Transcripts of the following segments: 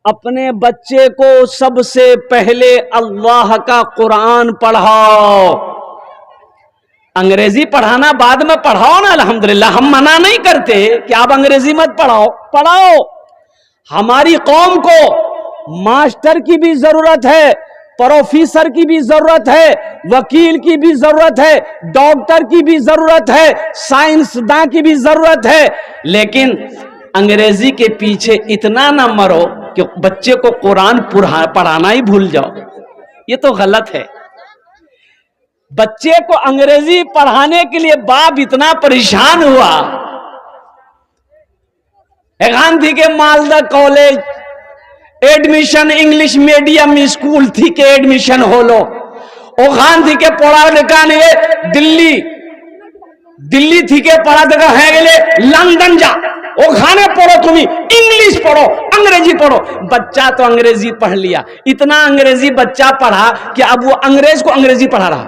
अपने बच्चे को सबसे पहले अल्लाह का कुरान पढ़ाओ। अंग्रेजी पढ़ाना बाद में पढ़ाओ ना, अल्हम्दुलिल्लाह। हम मना नहीं करते कि आप अंग्रेजी मत पढ़ाओ, पढ़ाओ। हमारी कौम को मास्टर की भी जरूरत है, प्रोफेसर की भी जरूरत है, वकील की भी जरूरत है, डॉक्टर की भी जरूरत है, साइंसदान की भी जरूरत है। लेकिन अंग्रेजी के पीछे इतना ना मरो कि बच्चे को कुरान पढ़ाना ही भूल जाओ। ये तो गलत है। बच्चे को अंग्रेजी पढ़ाने के लिए बाप इतना परेशान हुआ। गांधी के Malda college admission English medium school थी के एडमिशन होलो। ओ गांधी के पढ़ा लिखा नहीं दिल्ली थी के पढ़ा देखा है गेले लंदन जा, ओ खाने पढ़ो, तुम्हें इंग्लिश पढ़ो, अंग्रेजी पढ़ो। बच्चा तो अंग्रेजी पढ़ लिया, इतना अंग्रेजी बच्चा पढ़ा कि अब वो अंग्रेज को अंग्रेजी पढ़ा रहा।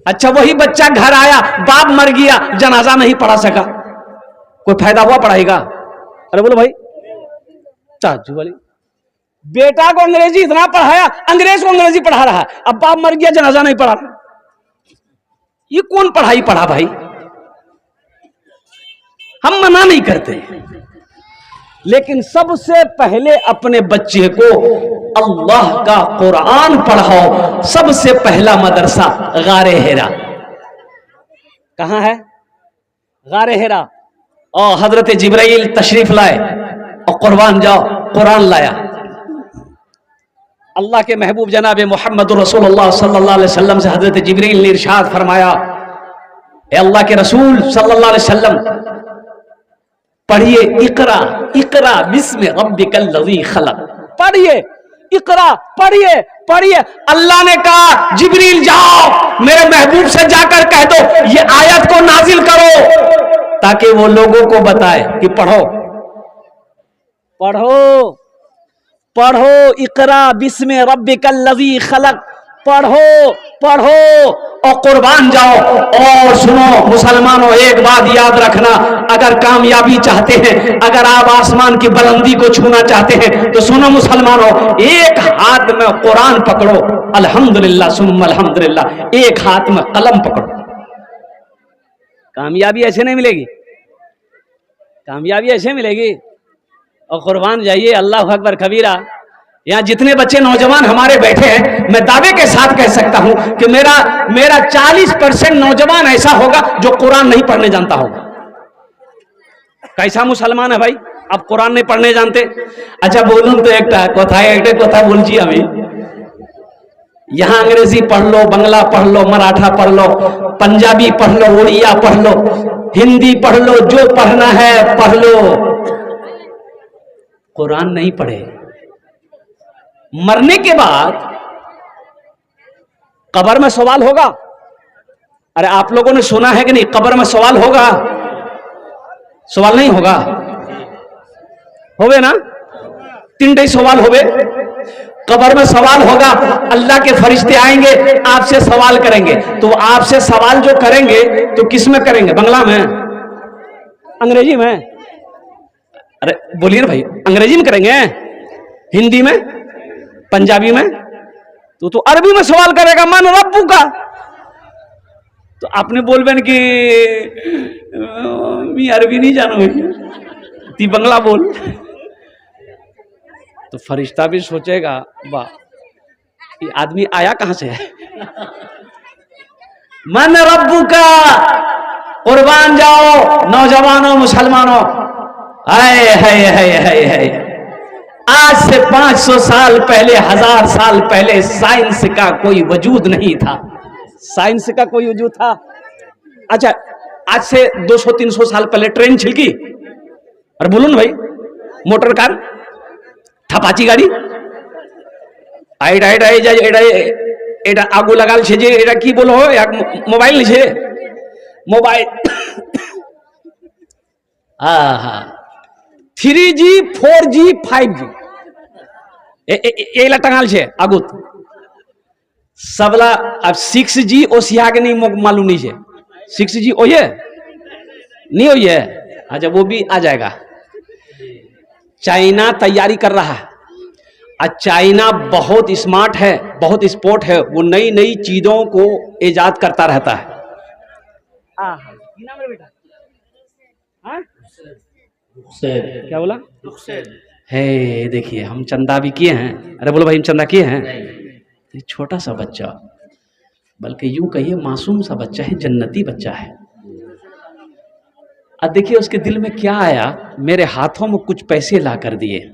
अच्छा, वही बच्चा घर आया, बाप मर गया, जनाजा नहीं पढ़ा सका, कोई फायदा हुआ पढ़ाई का? अरे बोलो भाई, चाचू वाली बेटा को अंग्रेजी इतना पढ़ाया, अंग्रेज को अंग्रेजी पढ़ा रहा है, अब बाप मर गया, जनाजा नहीं पढ़ा रहा। ये कौन पढ़ाई पढ़ा भाई? हम मना नहीं करते, लेकिन सबसे पहले अपने बच्चे को अल्लाह का कुरान पढ़ाओ। सबसे पहला मदरसा गारे हेरा। कहां है गारे हेरा? और हजरत जिब्राइल तशरीफ लाए और कुर्बान जाओ, कुरान लाया। अल्लाह के महबूब जनाब मोहम्मद रसूलुल्लाह सल्लल्लाहु अलैहि वसल्लम से हजरत जिब्राइल ने इरशाद फरमाया, ए अल्लाह के रसूल सल्लल्लाहु अलैहि वसल्लम, पढ़िए इकरा इकरा बिस्मि रब्बिकल लज़ी खलक। पढ़िए इकरा, पढ़िए पढ़िए। अल्लाह ने कहा जिब्रील जाओ मेरे महबूब से जाकर कह दो ये आयत को नाजिल करो, ताकि वो लोगों को बताए कि पढ़ो पढ़ो पढ़ो, इकरा बिस्मि रब्बिकल लज़ी खलक। पढ़ो पढ़ो और कुर्बान जाओ। और सुनो मुसलमानों, एक बात याद रखना, अगर कामयाबी चाहते हैं, अगर आप आसमान की बुलंदी को छूना चाहते हैं, तो सुनो मुसलमानों, एक हाथ में कुरान पकड़ो, अल्हम्दुलिल्लाह सुम्मा अल्हम्दुलिल्लाह, एक हाथ में कलम पकड़ो। कामयाबी ऐसे नहीं मिलेगी, कामयाबी ऐसे मिलेगी। और कुर्बान जाइए, अल्लाह अकबर कबीरा। यहाँ जितने बच्चे नौजवान हमारे बैठे हैं, मैं दावे के साथ कह सकता हूं कि मेरा 40% नौजवान ऐसा होगा जो कुरान नहीं पढ़ने जानता होगा। कैसा मुसलमान है भाई, आप कुरान नहीं पढ़ने जानते? अच्छा बोलूं तो एक कथा बोलছি আমি। यहाँ अंग्रेजी पढ़ लो, बंगला पढ़ लो, मराठा पढ़ लो, पंजाबी पढ़ लो, उड़िया पढ़ लो, हिंदी पढ़ लो, जो पढ़ना है पढ़ लो, कुरान नहीं पढ़े। मरने के बाद कब्र में सवाल होगा। अरे आप लोगों ने सुना है कि नहीं, कब्र में सवाल होगा? सवाल नहीं होगा? होवे ना, 3 सवाल होवे। कब्र में सवाल होगा, अल्लाह के फरिश्ते आएंगे, आपसे सवाल करेंगे। तो आपसे सवाल जो करेंगे तो किस में करेंगे? बंगला में, अंग्रेजी में? अरे बोलिए ना भाई, अंग्रेजी में करेंगे, हिंदी में, पंजाबी में? तो अरबी में सवाल करेगा, मन रब्बू का। तो आपने बोलबे कि मैं अरबी नहीं जानो, ती बंगला बोल। तो फरिश्ता भी सोचेगा, वाह ये आदमी आया कहां से है। मन रब्बू का, कुर्बान जाओ नौजवानों मुसलमानों। हाय हाय हाय हाय हाय, आज से 500 साल पहले, 1000 साल पहले साइंस का कोई वजूद नहीं था। साइंस का कोई वजूद था? अच्छा, आज से 200-300 साल पहले ट्रेन छिलकी? अरे बोलो ना भाई, मोटर कार, थपाची गाड़ी, এটা আগু লাগাল ছে যে, এটা কি বলো, মোবাইল নিছে, মোবাইল। हाँ हाँ, 3G 4G 5G एला टंगाल छे आगुत सबला। अब 6G ओसिया के नहीं मालूम नहीं है, 6G ओये नहीं ओये। अच्छा वो भी आ जाएगा। चाइना तैयारी कर रहा है। आज चाइना बहुत स्मार्ट है, बहुत स्पोर्ट है, वो नई नई चीजों को इजाद करता रहता है। बेटा क्या बोला है? देखिए हम चंदा भी किए हैं। अरे बोलो भाई, हम चंदा किए हैं। तो छोटा सा बच्चा, बल्कि यूं कहिए मासूम सा बच्चा है, जन्नती बच्चा है। अब देखिए उसके दिल में क्या आया, मेरे हाथों में कुछ पैसे ला कर दिए।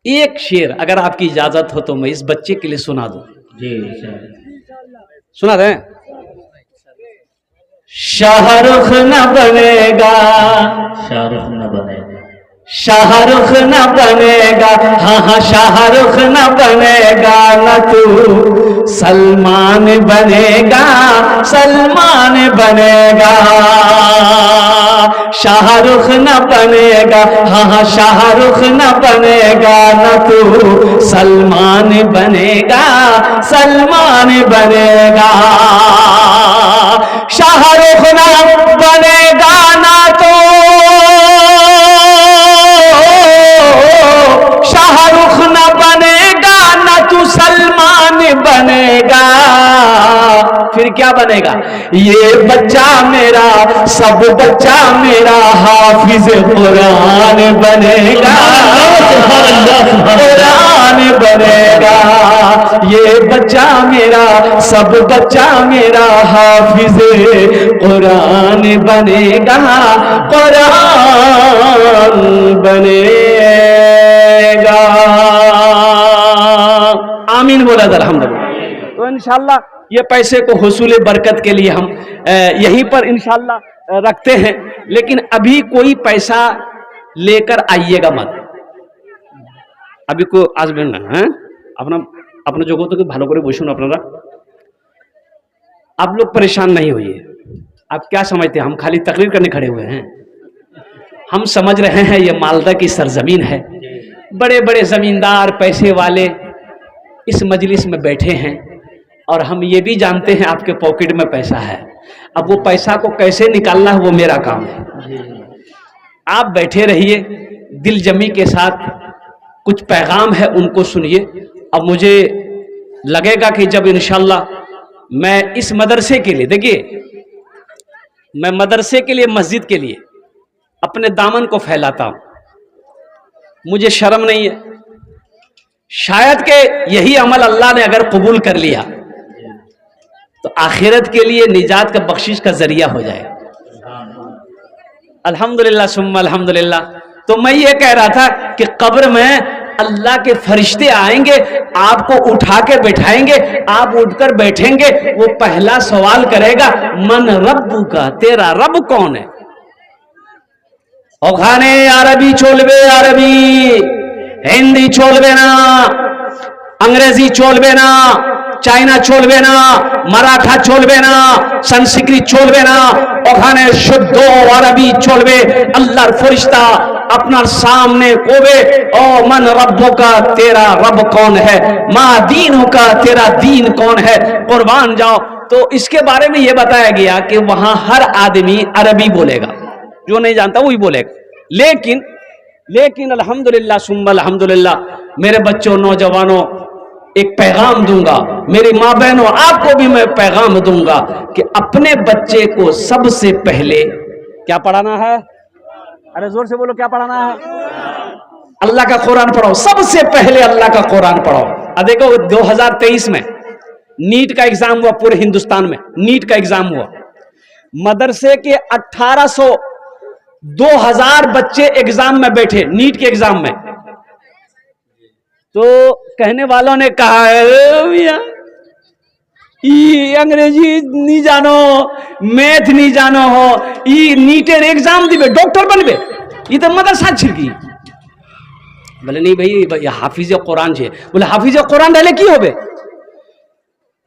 एक शेर अगर आपकी इजाजत हो तो मैं इस बच्चे के लिए सुना दूं। जी सुना दें। शाहरुख न बनेगा, शाहरुख न बनेगा, शाहरुख न बनेगा, हाँ हाँ शाहरुख न बनेगा, न तू सलमान बनेगा, सलमान बनेगा। शाहरुख न बनेगा, हाँ हाँ शाहरुख न बनेगा, न तू सलमान बनेगा, सलमान बनेगा। शाहरुख न बनेगा ना तो शाहरुख न बनेगा, ना तू सलमान बनेगा, फिर क्या बनेगा? ये बच्चा मेरा, सब बच्चा मेरा हाफिज कुरान बनेगा, कुरान बनेगा। ये बच्चा मेरा, सब बच्चा मेरा हाफिज कुरान बनेगा, कुरान बनेगा। आमीन बोला था अल्हम्दुलिल्लाह। तो इंशाल्लाह ये पैसे को हुसूल बरकत के लिए हम यहीं पर इंशाल्लाह रखते हैं, लेकिन अभी कोई पैसा लेकर आइएगा मत। अभी को আসবেন না, হ্যাঁ अपना जगत के ভালো করে বসুন আপনারা। आप लोग परेशान नहीं होइए। आप क्या समझते हैं हम खाली तकरीर करने खड़े हुए हैं? हम समझ रहे हैं ये मालदा की सरजमीन है, बड़े बड़े जमींदार पैसे वाले इस मजलिस में बैठे हैं, और हम ये भी जानते हैं आपके पॉकेट में पैसा है। अब वो पैसा को कैसे निकालना है वो मेरा काम है। आप बैठे रहिए दिल जमी के साथ, कुछ पैगाम है उनको सुनिए। अब मुझे लगेगा कि जब इंशाल्लाह मैं इस मदरसे के लिए, देखिए मैं मदरसे के लिए, मस्जिद के लिए अपने दामन को फैलाता हूं, मुझे शर्म नहीं है। शायद के यही अमल अल्लाह ने अगर कबूल कर लिया तो आखिरत के लिए निजात का बख्शिश का जरिया हो जाए। अल्हम्दुलिल्लाह सुम्मा अल्हम्दुलिल्लाह। तो मैं ये कह रहा था कि कब्र में अल्लाह के फरिश्ते आएंगे, आपको उठा के बैठाएंगे, आप उठकर बैठेंगे, वो पहला सवाल करेगा मन रब्बू का, तेरा रब कौन है? ओखाने अरबी चोलबे, अरबी हिंदी चोलबे ना, अंग्रेजी चोलबे ना, चाइना चोलबे ना, मराठा चोलबे ना, संस्कृत चोलबे ना, ओखाने शुद्ध अरबी चोलबे। अल्लाहर फरिश्ता अपना सामने कोबे, ओ मन रब्बो का, तेरा रब कौन है? मा दीन का, तेरा दीन कौन है? कुर्बान जाओ। तो इसके बारे में यह बताया गया कि वहां हर आदमी अरबी बोलेगा, जो नहीं जानता वही बोलेगा। लेकिन अल्हम्दुलिल्लाह सुम्मा अल्हम्दुलिल्लाह, मेरे बच्चों, नौजवानों, एक पैगाम दूंगा, मेरी माँ बहनों, आपको भी मैं पैगाम दूंगा कि अपने बच्चे को सबसे पहले क्या पढ़ाना है? अरे जोर से बोलो, क्या पढ़ाना है? अल्लाह का कुरान पढ़ाओ। सबसे पहले अल्लाह का कुरान पढ़ाओ। अब देखो 2023 में नीट का एग्जाम हुआ, पूरे हिंदुस्तान में नीट का एग्जाम हुआ। मदरसे के 1800 2000 बच्चे एग्जाम में बैठे, नीट के एग्जाम में। तो कहने वालों ने कहा भैया अंग्रेजी नहीं जानो, मैथ नहीं जानो हो, नीटेर एग्जाम दिबे, डॉक्टर बनबे, ये तो मदरसा छिड़की। बोले नहीं भाई, हाफिज कुरान छे। बोले हाफिज कुरान रहले की होबे?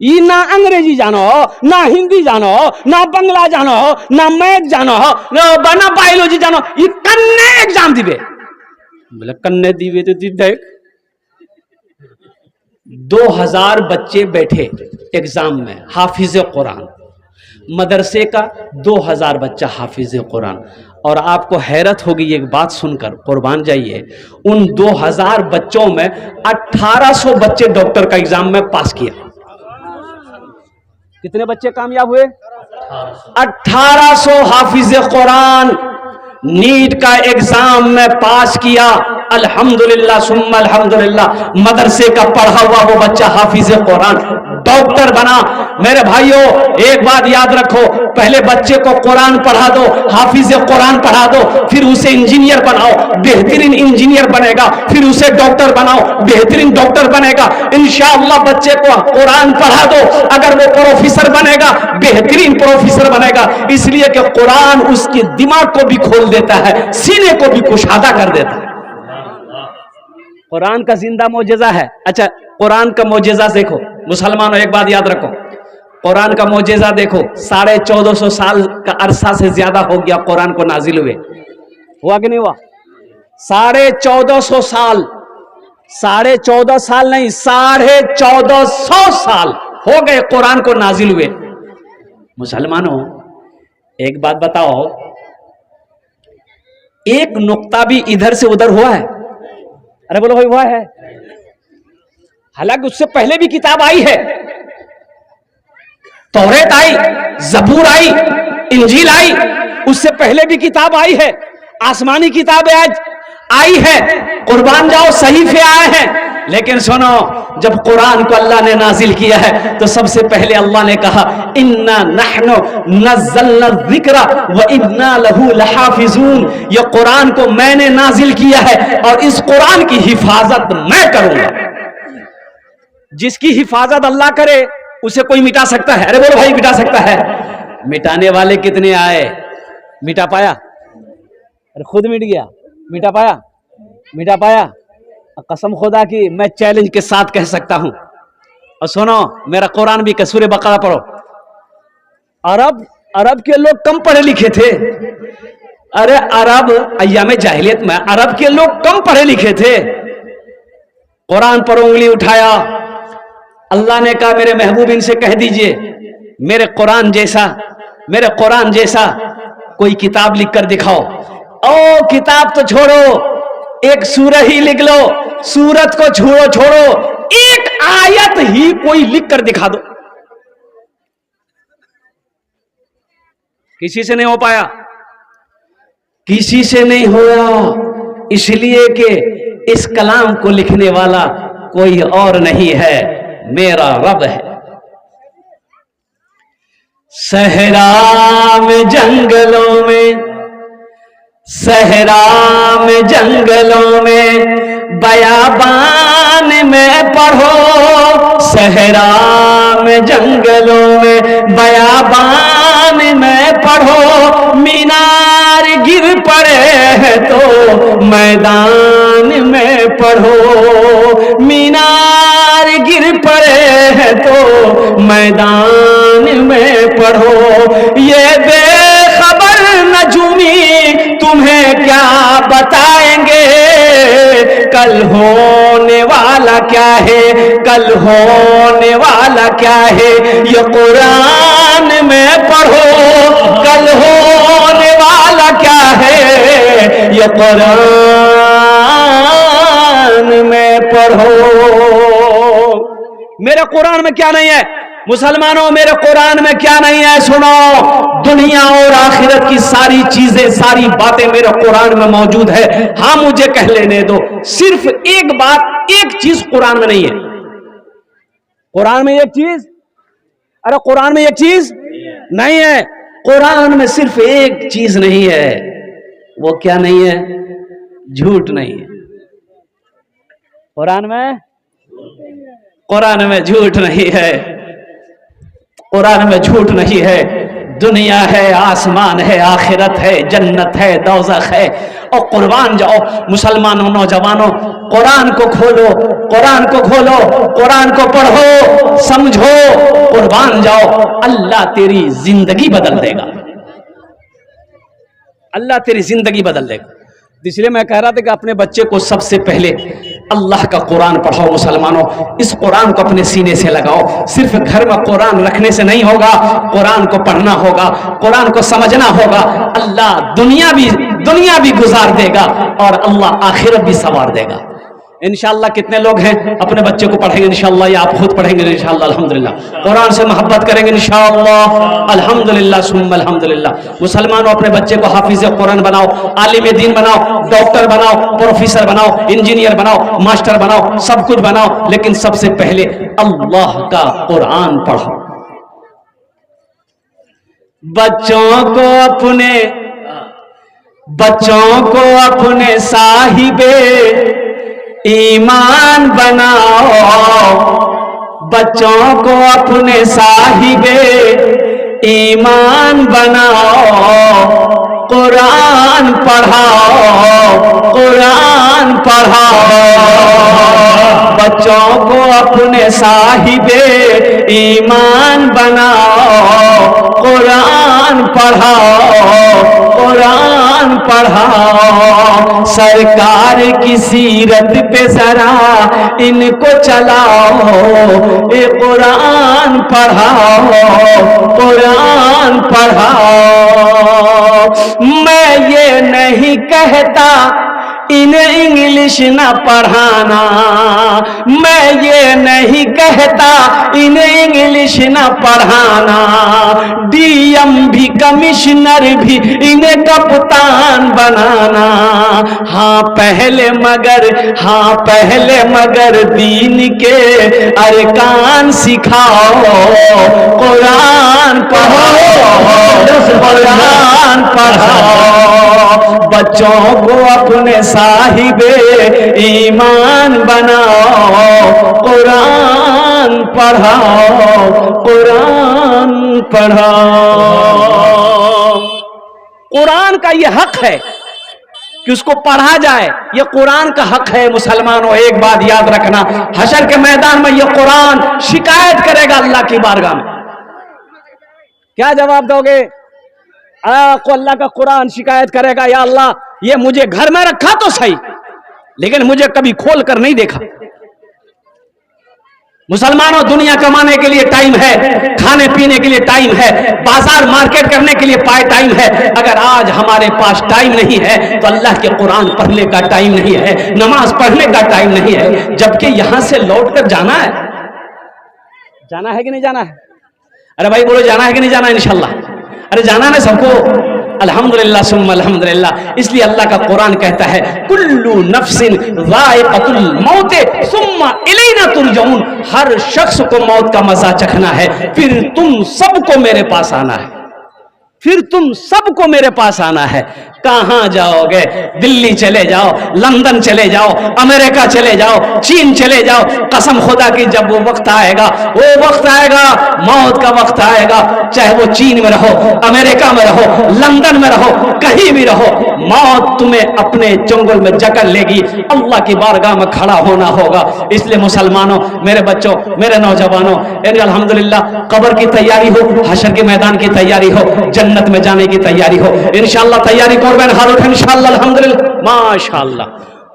ई ना अंग्रेजी जानो, ना हिंदी जानो, ना बंगला जानो, ना मैथ जानो, ना बायोलॉजी जानो, ये कन्ने एग्जाम दिबे। बोले कन्ने दिबे तो देख 2000 बच्चे बैठे एग्जाम में, हाफिज कुरान, मदरसे का 2000 बच्चा हाफिज कुरान। और आपको हैरत होगी एक बात सुनकर, कुर्बान जाइए, उन 2000 बच्चों में 1800 बच्चे डॉक्टर का एग्जाम में पास किया। कितने बच्चे कामयाब हुए? 1800 हाफिज कुरान नीट का एग्जाम में पास किया। अल्हम्दुलिल्लाह सुम्मा अल्हम्दुलिल्लाह। मदरसे का पढ़ा हुआ वो बच्चा हाफिज कुरान डॉक्टर बना। मेरे भाइयों एक बात याद रखो, पहले बच्चे को कुरान पढ़ा दो, हाफिज कुरान पढ़ा दो, फिर उसे इंजीनियर बनाओ, बेहतरीन इंजीनियर बनेगा, फिर उसे डॉक्टर बनाओ, बेहतरीन डॉक्टर बनेगा। इंशाअल्लाह बच्चे को कुरान पढ़ा दो, अगर वो प्रोफेसर बनेगा, बेहतरीन प्रोफेसर बनेगा। इसलिए कि कुरान उसके दिमाग को भी खोल देता है, सीने को भी कुशादा कर देता है। कुरान का जिंदा मौजज़ा है। अच्छा, कुरान का मौजज़ा देखो मुसलमानों, एक बात याद रखो, कुरान का मौजज़ा देखो। 1450 साल का अरसा से ज्यादा हो गया कुरान को नाजिल हुए, हुआ कि नहीं हुआ? 1450 साल, 14.5 साल नहीं, 1450 साल हो गए कुरान को नाजिल हुए। मुसलमानों एक बात बताओ, एक नुक्ता भी इधर से उधर हुआ है? अरे बोलो भाई, हुआ है? हालांकि उससे पहले भी किताब आई है, तौरेत आई, जबूर आई, इंजील आई, उससे पहले भी किताब आई है, आसमानी किताबें आज आई है, कुर्बान जाओ सहीफे आए हैं। लेकिन सुनो, जब कुरान को अल्लाह ने नाजिल किया है तो सबसे पहले अल्लाह ने कहा इन्ना नहनु नज़्ज़लना ज़िक्रा व इन्ना लहू लहाफ़िज़ून। ये कुरान को मैंने नाजिल किया है और इस कुरान की हिफाजत मैं करूंगा। जिसकी हिफाजत अल्लाह करे उसे कोई मिटा सकता है? अरे बोलो भाई, मिटा सकता है? मिटाने वाले कितने आए? मिटा पाया? अरे खुद मिट गया, मिटा पाया? मिटा पाया? कसम खुदा की मैं चैलेंज के साथ कह सकता हूं। और सुनो, मेरा कुरान भी सूरह बकरा पढ़ो। अरब के लोग कम पढ़े लिखे थे। अरे अरब अय्यामे जाहिलियत में अरब के लोग कम पढ़े लिखे थे। कुरान पर उंगली उठाया, अल्लाह ने कहा मेरे महबूब इनसे कह दीजिए मेरे कुरान जैसा कोई किताब लिख कर दिखाओ। ओ किताब तो छोड़ो, एक सूरह ही लिख लो, सूरत को छोड़ो, एक आयत ही कोई लिख कर दिखा दो। किसी से नहीं हो पाया, किसी से नहीं होया, इसलिए कि इस कलाम को लिखने वाला कोई और नहीं है, मेरा रब है। सहरा में जंगलों में, सहरा में जंगलों में, बयाबान में पढ़ो, सहरा में जंगलों में, बयाबान में पढ़ो। मीनार गिर पड़े है तो मैदान में पढ़ो, मीनार गिर पड़े है तो मैदान में पढ़ो। ये बेखबर नजूमी तुम्हें क्या बताएंगे, कल होने वाला क्या है, कल होने वाला क्या है। ये कुरान में पढ़ो, कल होने वाला क्या है, ये कुरान में पढ़ो। मेरे कुरान में क्या नहीं है मुसलमानों? मेरे कुरान में क्या नहीं है? सुनो, दुनिया और आखिरत की सारी चीजें, सारी बातें मेरे कुरान में मौजूद है। हाँ मुझे कह लेने दो, सिर्फ एक बात, एक चीज कुरान में नहीं है। कुरान में एक चीज, अरे कुरान में एक चीज नहीं है। कुरान में सिर्फ एक चीज नहीं है। वो क्या नहीं है? झूठ नहीं है। कुरान में झूठ नहीं है। कुरान में झूठ नहीं है। दुनिया है, आसमान है, आखिरत है, जन्नत है, दोज़ख है। और कुर्बान जाओ मुसलमानों, नौजवानों, कुरान को खोलो, कुरान को खोलो, कुरान को पढ़ो, समझो, कुर्बान जाओ। अल्लाह तेरी जिंदगी बदल देगा, अल्लाह तेरी जिंदगी बदल देगा। इसलिए मैं कह रहा था कि अपने बच्चे को सबसे पहले अल्लाह का कुरान पढ़ाओ मुसलमानों, इस कुरान को अपने सीने से लगाओ। सिर्फ घर में कुरान रखने से नहीं होगा, कुरान को पढ़ना होगा, कुरान को समझना होगा। अल्लाह दुनिया भी गुजार देगा और अल्लाह आखिरत भी संवार देगा। इंशाअल्लाह कितने लोग हैं अपने बच्चे को पढ़ेंगे इंशाअल्लाह, या आप खुद पढ़ेंगे इंशाअल्लाह अल्हम्दुलिल्लाह, कुरान से मोहब्बत करेंगे इंशाअल्लाह अल्हम्दुलिल्लाह सुम्मा अल्हम्दुलिल्लाह। मुसलमानों अपने बच्चे को हाफिज कुरान बनाओ, आलिम दीन बनाओ, डॉक्टर बनाओ, प्रोफेसर बनाओ, इंजीनियर बनाओ, मास्टर बनाओ, सब कुछ बनाओ, लेकिन सबसे पहले अल्लाह का कुरान पढ़ो। बच्चों को अपने साहिबे ईमान बनाओ, बच्चों को अपने साहिबे ईमान बनाओ, कुरान पढ़ाओ, कुरान पढ़ाओ। बच्चों को अपने साहिबे ईमान बनाओ, कुरान पढ़ाओ, कुरान पढ़ाओ। सरकार की सीरत पे जरा इनको चलाओ, ये कुरान पढ़ाओ, कुरान पढ़ाओ। मैं ये नहीं कहता इन्हें इंग्लिश ना पढ़ाना, मैं ये नहीं कहता इन्हें इंग्लिश ना पढ़ाना। डीएम भी कमिश्नर भी इन्हें कप्तान बनाना। हाँ पहले मगर दीन के अरकान सिखाओ, कुरान पढ़ाओ, कुरान पढ़ाओ। बच्चों को अपने साहिबे ईमान बनाओ, कुरान पढ़ाओ, कुरान पढ़ाओ। कुरान का यह हक है कि उसको पढ़ा जाए, यह कुरान का हक है। मुसलमानों एक बात याद रखना, हशर के मैदान में यह कुरान शिकायत करेगा अल्लाह की बारगाह में। क्या जवाब दोगे? को अल्लाह का कुरान शिकायत करेगा, या अल्लाह ये मुझे घर में रखा तो सही, लेकिन मुझे कभी खोल कर नहीं देखा। मुसलमानों दुनिया कमाने के लिए टाइम है, खाने पीने के लिए टाइम है, बाजार मार्केट करने के लिए टाइम है। अगर आज हमारे पास टाइम नहीं है तो अल्लाह के कुरान पढ़ने का टाइम नहीं है, नमाज पढ़ने का टाइम नहीं है, जबकि यहां से लौट कर जाना है। जाना है कि नहीं जाना है? अरे भाई बोलो, जाना है कि नहीं जाना है? इंशाल्लाह अरे जाना ना सबको। अल्हम्दुलिल्लाह सुम्मा अल्हम्दुलिल्लाह। इसलिए अल्लाह का कुरान कहता है कुल्लू नफ्सिन ज़ाइक़तुल मौत सुम्मा इलैना तुरजऊन। हर शख्स को मौत का मजा चखना है, फिर तुम सबको मेरे पास आना है, फिर तुम सबको मेरे पास आना है। कहां जाओगे? दिल्ली चले जाओ, लंदन चले जाओ, अमेरिका चले जाओ, चीन चले जाओ। कसम खुदा की जब वो वक्त आएगा, मौत का वक्त आएगा, चाहे वो चीन में रहो, अमेरिका में रहो, लंदन में रहो, कहीं भी रहो, मौत तुम्हें अपने जंगल में जकड़ लेगी। अल्लाह की बारगाह में खड़ा होना होगा। इसलिए मुसलमानों, मेरे बच्चों, मेरे नौजवानों, अल्हम्दुलिल्लाह कब्र की तैयारी हो, हशर के मैदान की तैयारी हो, जन्नत में जाने की तैयारी हो। इंशाअल्लाह तैयारी को इंशाअल्लाह अल्हम्दुलिल्लाह माशाअल्लाह।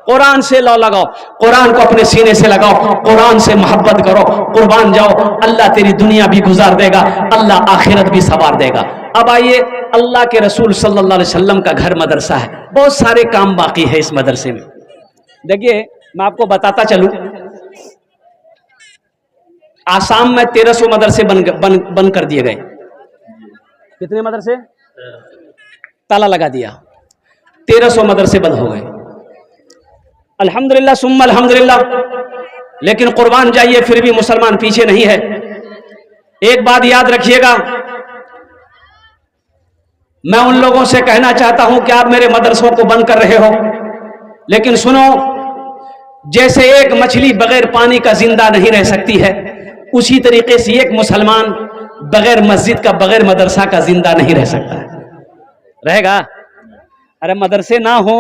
कुरान से लो लगाओ, कुरान को अपने सीने से लगाओ, कुरान से मोहब्बत करो, कुर्बान जाओ। अल्लाह तेरी दुनिया भी गुजार देगा, अल्लाह आखिरत भी संवार देगा। अब आइए, अल्लाह के रसूल सल्लल्लाहु अलैहि वसल्लम का घर मदरसा है, बहुत सारे काम बाकी है इस मदरसे में। देखिए मैं आपको बताता चलूं, आसाम में 1300 मदरसे बन कर दिए गए। कितने मदरसे? ताला लगा दिया, 1300 मदरसे बंद हो गए। अल्हम्दुलिल्लाह सुम्मा अल्हम्दुलिल्लाह। लेकिन कुर्बान जाइए, फिर भी मुसलमान पीछे नहीं है। एक बात याद रखिएगा, मैं उन लोगों से कहना चाहता हूं कि आप मेरे मदरसों को बंद कर रहे हो, लेकिन सुनो, जैसे एक मछली बगैर पानी का जिंदा नहीं रह सकती है, उसी तरीके से एक मुसलमान बगैर मस्जिद का, बगैर मदरसा का जिंदा नहीं रह सकता है। रहेगा? अरे मदरसे ना हो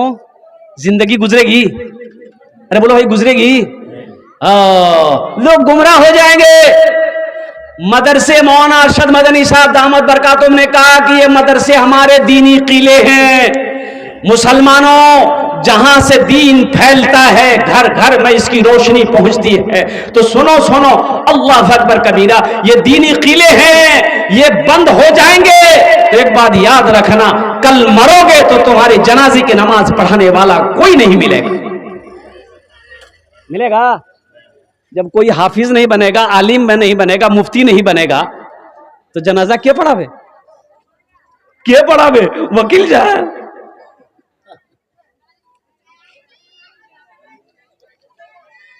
जिंदगी गुजरेगी? अरे बोलो भाई, गुजरेगी? लोग गुमराह हो जाएंगे। मदरसे मौलाना अरशद मदनी साहब दामद बरकातुहू ने कहा कि ये मदरसे हमारे दीनी किले हैं। मुसलमानों, जहां से दीन फैलता है घर घर में इसकी रोशनी पहुंचती है। तो सुनो सुनो, अल्लाह अकबर कबीरा, ये दीनी किले हैं, ये बंद हो जाएंगे तो एक बात याद रखना, कल मरोगे तो तुम्हारी जनाजे की नमाज पढ़ाने वाला कोई नहीं मिलेगा। मिलेगा जब कोई हाफिज नहीं बनेगा, आलिम में नहीं बनेगा, मुफ्ती नहीं बनेगा, तो जनाजा क्या पढ़ावे, क्या पढ़ावे, वकील जाए।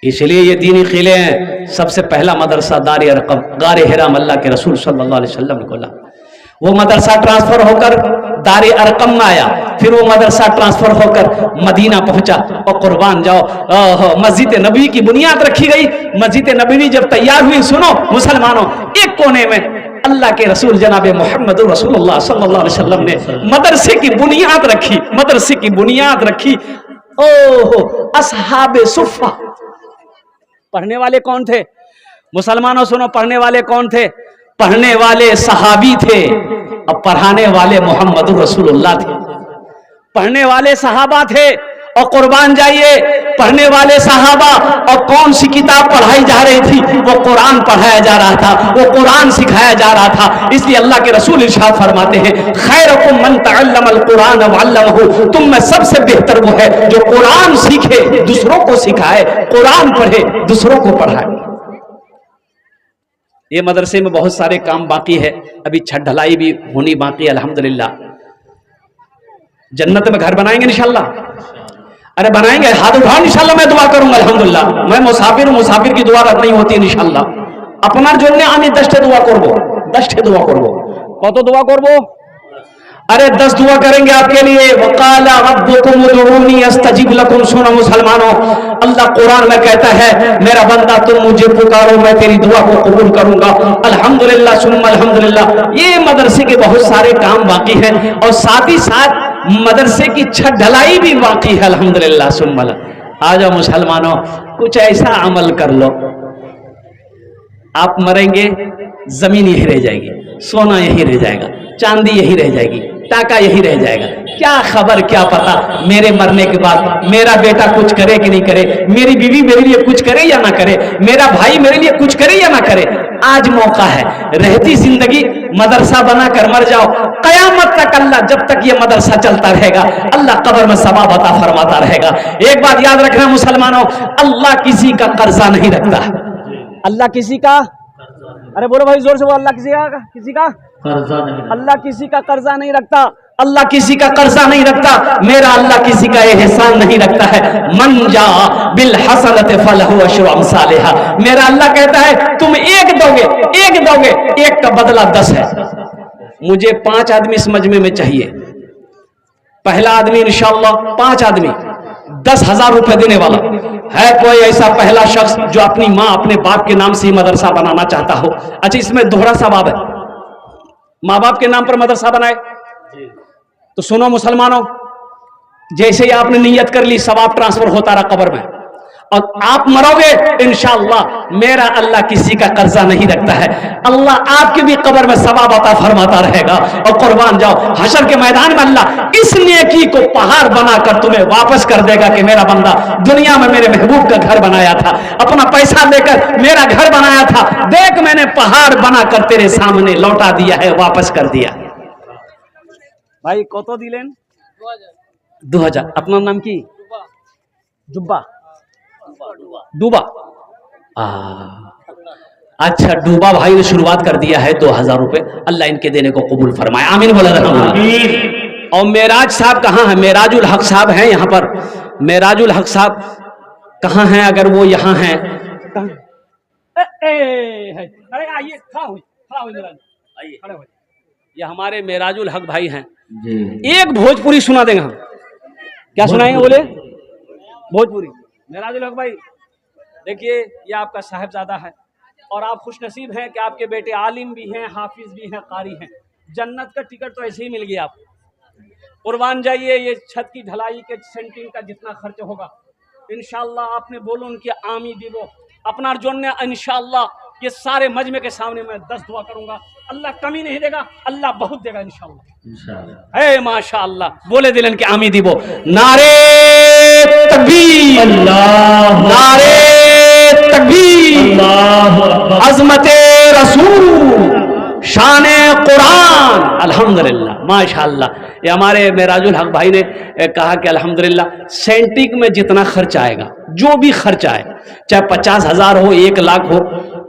इसलिए ये दीनी किले हैं। सबसे पहला मदरसा दार अरकम, गारे हिराम अल्लाह के रसूल सल्लल्लाहु अलैहि वसल्लम ने खोला। वो मदरसा ट्रांसफर होकर दार अरकम में आया, फिर वो मदरसा ट्रांसफर होकर मदीना पहुंचा। और कुर्बान जाओ, मस्जिद नबी की बुनियाद रखी गई। मस्जिद नबी जब तैयार हुई, सुनो मुसलमानों, एक कोने में अल्लाह के रसूल जनाब मोहम्मद रसूलुल्लाह सल्लल्लाहु अलैहि वसल्लम ने मदरसे की बुनियाद रखी, मदरसे की बुनियाद रखी। ओहो, असहाबे सुफ़ा, पढ़ने वाले कौन थे मुसलमानों? सुनो, पढ़ने वाले कौन थे? पढ़ने वाले सहाबी थे और पढ़ाने वाले मोहम्मद रसूलुल्लाह थे। पढ़ने वाले सहाबा थे और कुर्बान जाइए, पढ़ने वाले सहाबा। और कौन सी किताब पढ़ाई जा रही थी? वो कुरान पढ़ाया जा रहा था, वो कुरान सिखाया जा रहा था। इसलिए अल्लाह के रसूल इरशाद फरमाते हैं, खैरुकुम मन तअल्लमल कुरान व अल्लमहु, तुम में सबसे बेहतर वो है जो कुरान सीखे, दूसरों को सिखाए, कुरान पढ़े, दूसरों को पढ़ाए। ये मदरसे में बहुत सारे काम बाकी है, अभी छत ढलाई भी होनी बाकी है। अल्हम्दुलिल्लाह जन्नत में घर बनाएंगे इंशाल्लाह। अरे बनाएंगे, हाथ उठाओ इंशाल्लाह, मैं दुआ करूंगा। अल्हम्दुलिल्लाह मैं मुसाफिर, मुसाफिर की दुआ रद्द नहीं होती इंशाल्लाह। अपनार जन्य आमी 10 दुआ करबो, 10 दुआ करबो। कत दुआ करबो? अरे 10 दुआ करेंगे आपके लिए। वकाला रब्बुकुम उदऊनी अस्तजिब लकुम। सुनो मुसलमानों, अल्लाह कुरान में कहता है, मेरा बंदा तुम मुझे पुकारो, मैं तेरी दुआ को कबूल करूंगा। अल्हम्दुलिल्लाह सुम्मा अल्हम्दुलिल्लाह। ये मदरसे के बहुत सारे काम बाकी हैं और साथ ही साथ मदरसे की छत ढलाई भी बाकी है। अल्हम्दुलिल्लाह सुम्मा। आ जाओ मुसलमानों, कुछ ऐसा अमल कर लो, आप मरेंगे जमीन यही रह जाएगी, सोना यही रह जाएगा, चांदी यही रह जाएगी, टाका यही रह जाएगा। क्या खबर, क्या पता मेरे मरने के बाद मेरा बेटा कुछ करे कि नहीं करे, मेरी बीवी मेरे लिए कुछ करे या ना करे, मेरा भाई मेरे लिए कुछ करे या ना करे। आज मौका है, रहती जिंदगी मदरसा बनाकर मर जाओ। कयामत तक अल्लाह, जब तक ये मदरसा चलता रहेगा, अल्लाह कब्र में सवाब अता फरमाता रहेगा। एक बात याद रखना मुसलमानों, अल्लाह किसी का कर्जा नहीं रखता। अल्लाह किसी का, अरे बोलो भाई जोर से, वो अल्लाह किसी का कर्जा नहीं, अल्लाह किसी का कर्जा नहीं रखता। अल्लाह किसी का कर्जा नहीं रखता। मेरा अल्लाह किसी का एहसान नहीं रखता है। मन जा बिल हसनत फलहु अशरु अमसालिहा। मेरा अल्लाह कहता है तुम एक दोगे, एक का बदला 10 है। मुझे 5 आदमी इस मजमे में चाहिए। पहला आदमी इंशाअल्लाह 5 आदमी 10,000 रुपए देने वाला है। कोई ऐसा पहला शख्स जो अपनी माँ अपने बाप के नाम से ही मदरसा बनाना चाहता हो? अच्छा, इसमें दोहरा सवाब है, माँ बाप के नाम पर मदरसा बनाए। तो सुनो मुसलमानों, जैसे ही आपने नियत कर ली, सवाब ट्रांसफर होता रहा कब्र में, और आप मरोगे इंशाअल्लाह, मेरा अल्लाह किसी का कर्जा नहीं रखता है। अल्लाह आपके भी कब्र में सवाब अता फरमाता रहेगा। और कुर्बान जाओ, हशर के मैदान में अल्लाह इस नेकी को पहाड़ बनाकर तुम्हें वापस कर देगा कि मेरा बंदा दुनिया में मेरे महबूब का घर बनाया था, अपना पैसा लेकर मेरा घर बनाया था, देख मैंने पहाड़ बनाकर तेरे सामने लौटा दिया है, वापस कर दिया। भाई कत दिलें? 2000। अपना नाम की? जुब्बा, डूबा। अच्छा, डूबा भाई ने शुरुआत कर दिया है 2000 रुपए। अल्लाह इनके देने को कबूल फरमाए, आमीन बोला रहमान। और मेराज साहब कहाँ है? मेराजुल हक साहब हैं यहाँ पर। मेराजुल हक साहब कहाँ हैं? अगर वो यहाँ हैं, अरे आइए, खड़ा हो। ये हमारे मेराजुल हक भाई हैं। एक भोजपुरी सुना देंगे हम। क्या सुनाएंगे? बोले भोजपुरी। मेराजुल हक भाई, देखिए ये आपका साहिबजादा है और आप खुशनसीब हैं कि आपके बेटे आलिम भी हैं, हाफिज भी हैं, कारी हैं। जन्नत का टिकट तो ऐसे ही मिल गया आपको। कुर्बान जाइए, ये छत की ढलाई के सेंटिंग का जितना खर्च होगा इंशाअल्लाह आपने बोलो उनकी आमी दीबो अपना जोन इंशाअल्लाह ये सारे मजमे के सामने मैं 10 दुआ करूंगा, अल्लाह कमी नहीं देगा, अल्लाह बहुत देगा इंशाअल्लाह। है माशाअल्लाह, बोले दिलन के आमीदी वो नारे तकबीर, अल्लाह नारे तकबीर, अल्लाह अज़मते रसूल, शाने कुरान, अल्हम्दुलिल्लाह माशाअल्लाह। ये हमारे मेराजुल हक भाई ने कहा कि अल्हम्दुलिल्लाह सेंटिक में जितना खर्च आएगा, जो भी खर्च आए, चाहे 50,000 हो, 1 लाख हो,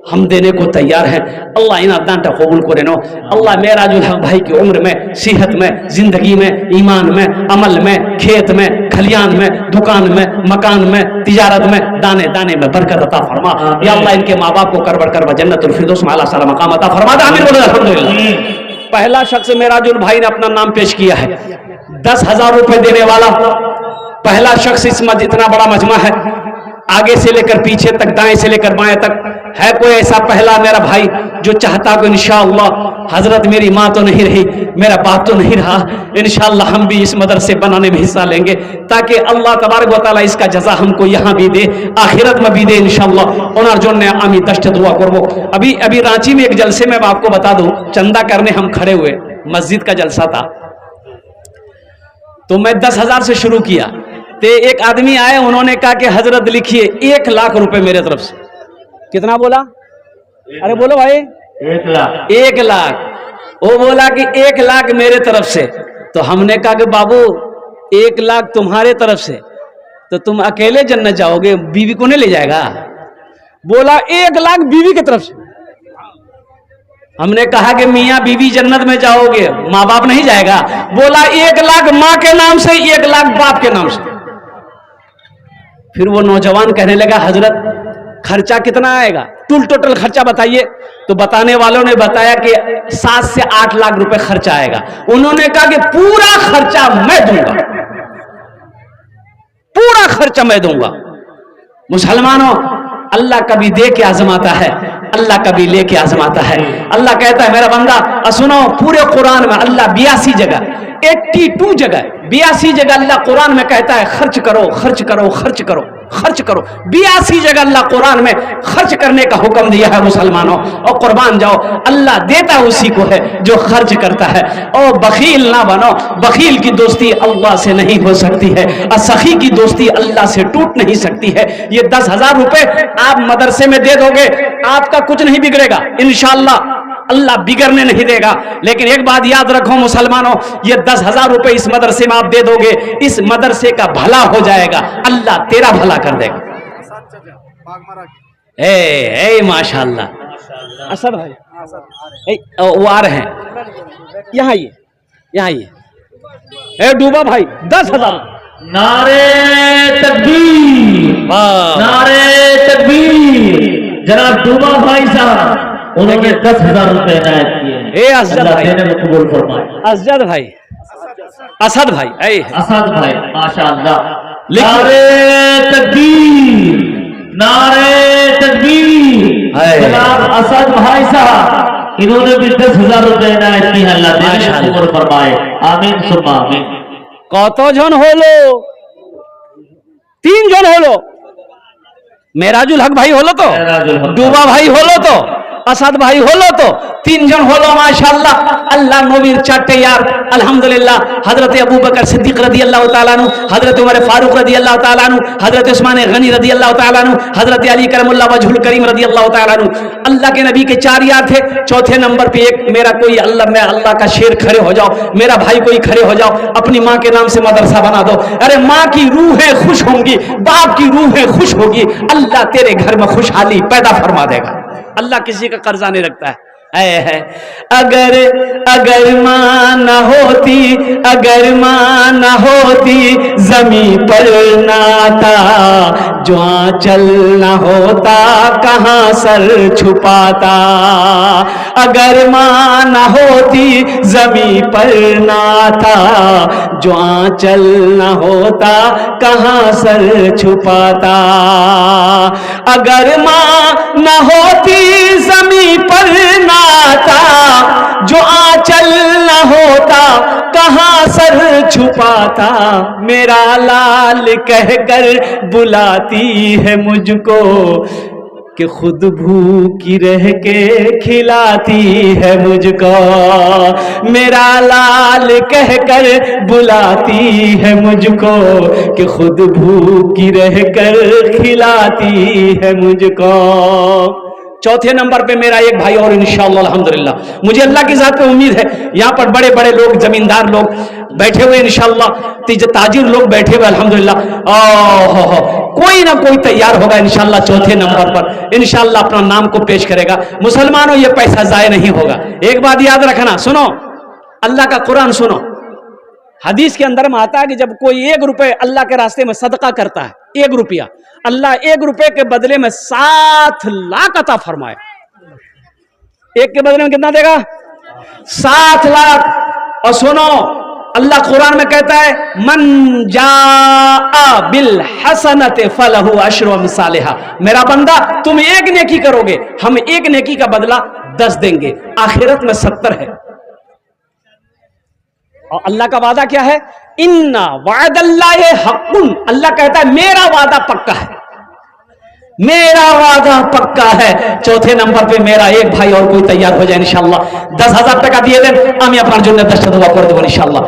हम देने को तैयार हैं। अल्लाह इन दानटा कबूल करे नो। अल्लाह मेराजुल हक भाई की उम्र में, सेहत में, जिंदगी में, ईमान में, अमल में, खेत में, खलियान में, दुकान में, मकान में, तिजारत में, दाने दाने में बरकत अता फरमा। या अल्लाह इनके माँ बाप को करबड़ करबा जन्नतुल फिरदौस में आला साला मकाम अता फरमा। आमीन बोलो अल्हम्दुलिल्लाह। पहला शख्स मेराजुल भाई ने अपना नाम पेश किया है, 10,000 रुपए देने वाला पहला शख्स। इस इतना बड़ा मजमा है, आगे से लेकर पीछे तक, दाएं से लेकर बाएं तक, है कोई ऐसा पहला मेरा भाई जो चाहता को इंशाअल्लाह, हजरत मेरी माँ तो नहीं रही, मेरा बाप तो नहीं रहा, इंशाअल्लाह हम भी इस मदरसे बनाने में हिस्सा लेंगे, ताकि अल्लाह तबारक व तआला इसका जजा हमको यहाँ भी दे, आखिरत में भी दे इंशाअल्लाह। उनार जो ने आमी दस्ट दुआ करबो। अभी रांची में एक जलसे में आपको बता दूं, चंदा करने हम खड़े हुए, मस्जिद का जलसा था, तो मैं 10,000 से शुरू किया। तो एक आदमी आए, उन्होंने कहा कि हजरत लिखिए 1 लाख रुपए मेरे तरफ से। कितना बोला? अरे बोलो भाई। 1 लाख। 1 लाख। वो बोला कि 1 लाख मेरे तरफ से। तो हमने कहा कि बाबू 1 लाख तुम्हारे तरफ से, तो तुम अकेले जन्नत जाओगे, बीवी को नहीं ले जाएगा? बोला 1 लाख बीवी की तरफ से। हमने कहा कि मियाँ बीवी जन्नत में जाओगे, माँ बाप नहीं जाएगा? बोला 1 लाख माँ के नाम से, 1 लाख बाप के नाम से। फिर वो नौजवान कहने लगा हजरत खर्चा कितना आएगा, टोटल खर्चा बताइए। तो बताने वालों ने बताया कि 7 से 8 लाख रुपए खर्चा आएगा। उन्होंने कहा कि पूरा खर्चा मैं दूंगा, पूरा खर्चा मैं दूंगा। मुसलमानों, अल्लाह कभी दे के आजमाता है, अल्लाह कभी लेके आजमाता है। अल्लाह कहता है मेरा बंदा सुनो, पूरे कुरान में अल्लाह 82 जगह, 82 जगह, 82 जगह अल्लाह कुरान में कहता है खर्च करो, खर्च करो, खर्च करो, खर्च करो। 82 जगह अल्लाह कुरान में खर्च करने का हुक्म दिया है मुसलमानों। और कुर्बान जाओ, अल्लाह देता उसी को है जो खर्च करता है। और बखील ना बनो, बखील की दोस्ती अल्लाह से नहीं हो सकती है, और सखी की दोस्ती अल्लाह से टूट नहीं सकती है। ये 10,000 रुपए आप मदरसे में दे दोगे, आपका कुछ नहीं बिगड़ेगा इंशाअल्लाह, अल्लाह बिगड़ने नहीं देगा। लेकिन एक बात याद रखो मुसलमानों, ये 10,000 रुपए इस मदरसे में आप दे दोगे, इस मदरसे का भला हो जाएगा, अल्लाह तेरा भला कर देगा। ए माशाअल्लाह। असद भाई वो आ रहे हैं, यहाँ ये, यहाँ ये। ए डूबा भाई 10,000। नारे तकबीर, नारे तकबीर। जनाब डूबा भाई साहब, उन्होंने 10,000 रुपए इनायत किए। असद भाई, कबूल फरमाए। असद भाई, असद भाई, असद भाई माशाअल्लाह। नारे तकबीर, नारे तकबीर। जनाब असद भाई साहब, इन्होंने भी 10,000 रुपए इनायत की है। अल्लाह देने कबूल फरमाए। आमीन सुम्मा आमीन। कतजन হলো? 3 জন হলো। মেরাজুল হক ভাই হলো তো, ডুবা ভাই হলো তো, আসাদ ভাই হলো তো, 3 জন হলো মাশাআল্লাহ। আল্লাহ নবীর 4টে यार अल्हम्दुलिल्लाह। हजरत अबू बकर सिद्दीक रदियल्लाहु ताला अन्हु, हजरत उमर फारूक रदियल्लाहु ताला अन्हु, हजरत उस्मान गनी रदियल्लाहु ताला अन्हु, हजरत अली करमुल्लाह वजहुल करीम रदियल्लाहु ताला अन्हु। अल्लाह के नबी के 4 यार थे। चौथे नंबर पे एक मेरा कोई मैं अल्लाह का शेर खड़े हो जाओ, मेरा भाई कोई खड़े हो जाओ, अपनी माँ के नाम से मदरसा बना दो। अरे माँ की रूहें खुश होंगी, बाप की रूहें खुश होगी, अल्लाह तेरे घर में खुशहाली पैदा फरमा देगा। अल्लाह किसी का कर्जा नहीं रखता है। अगर माँ न होती, अगर माँ न होती, जमी पर नाता, जो आंचल न होता, कहाँ सर छुपाता। अगर माँ न होती, जमी पर नाता, जो आंचल न होता, कहाँ सर छुपाता। अगर माँ न होती, जमी पर नाता, जो आंचल न होता, कहाँ सर छुपाता। मेरा लाल कहकर बुलाती है मुझको, कि खुद भूखी रह के खिलाती है मुझको, मेरा लाल कहकर बुलाती है मुझको, कि खुद भूखी रह कर खिलाती है मुझको। चौथे नंबर पे मेरा एक भाई और इंशाअल्लाह अल्हम्दुलिल्लाह, मुझे अल्लाह की ज़ात पे उम्मीद है, यहाँ पर बड़े बड़े लोग, जमींदार लोग बैठे हुए इंशाअल्लाह, ताजिर लोग बैठे हुए अल्हम्दुलिल्लाह, कोई ना कोई तैयार होगा इंशाअल्लाह चौथे नंबर पर, इंशाअल्लाह अपना नाम को पेश करेगा। मुसलमानों, ये पैसा जाया नहीं होगा। एक बात याद रखना, सुनो अल्लाह का कुरान सुनो, हदीस के अंदर में आता है कि जब कोई 1 रुपए अल्लाह के रास्ते में सदका करता है, 1 रुपया, अल्लाह 1 रुपए के बदले में 7 लाख अता फरमाए। 1 के बदले में कितना देगा? 7 लाख। और सुनो अल्लाह कुरान में कहता है, मन जाआ बिल हसनते फलहु अशरु अमसालिहा। मेरा बंदा, तुम 1 नेकी करोगे, हम 1 नेकी का बदला 10 देंगे, आखिरत में 70 है। और अल्लाह का वादा क्या है? इन्ना वादल्लाहि हक़्क़ुन, अल्लाह कहता है मेरा वादा पक्का है, मेरा वादा पक्का है। चौथे नंबर पे मेरा एक भाई और कोई तैयार हो जाए इंशाअल्लाह, 10,000 টাকা দিয়ে দেন, আমি আপনার জন্য 10টা দোয়া করে দেবো इंशाअल्लाह।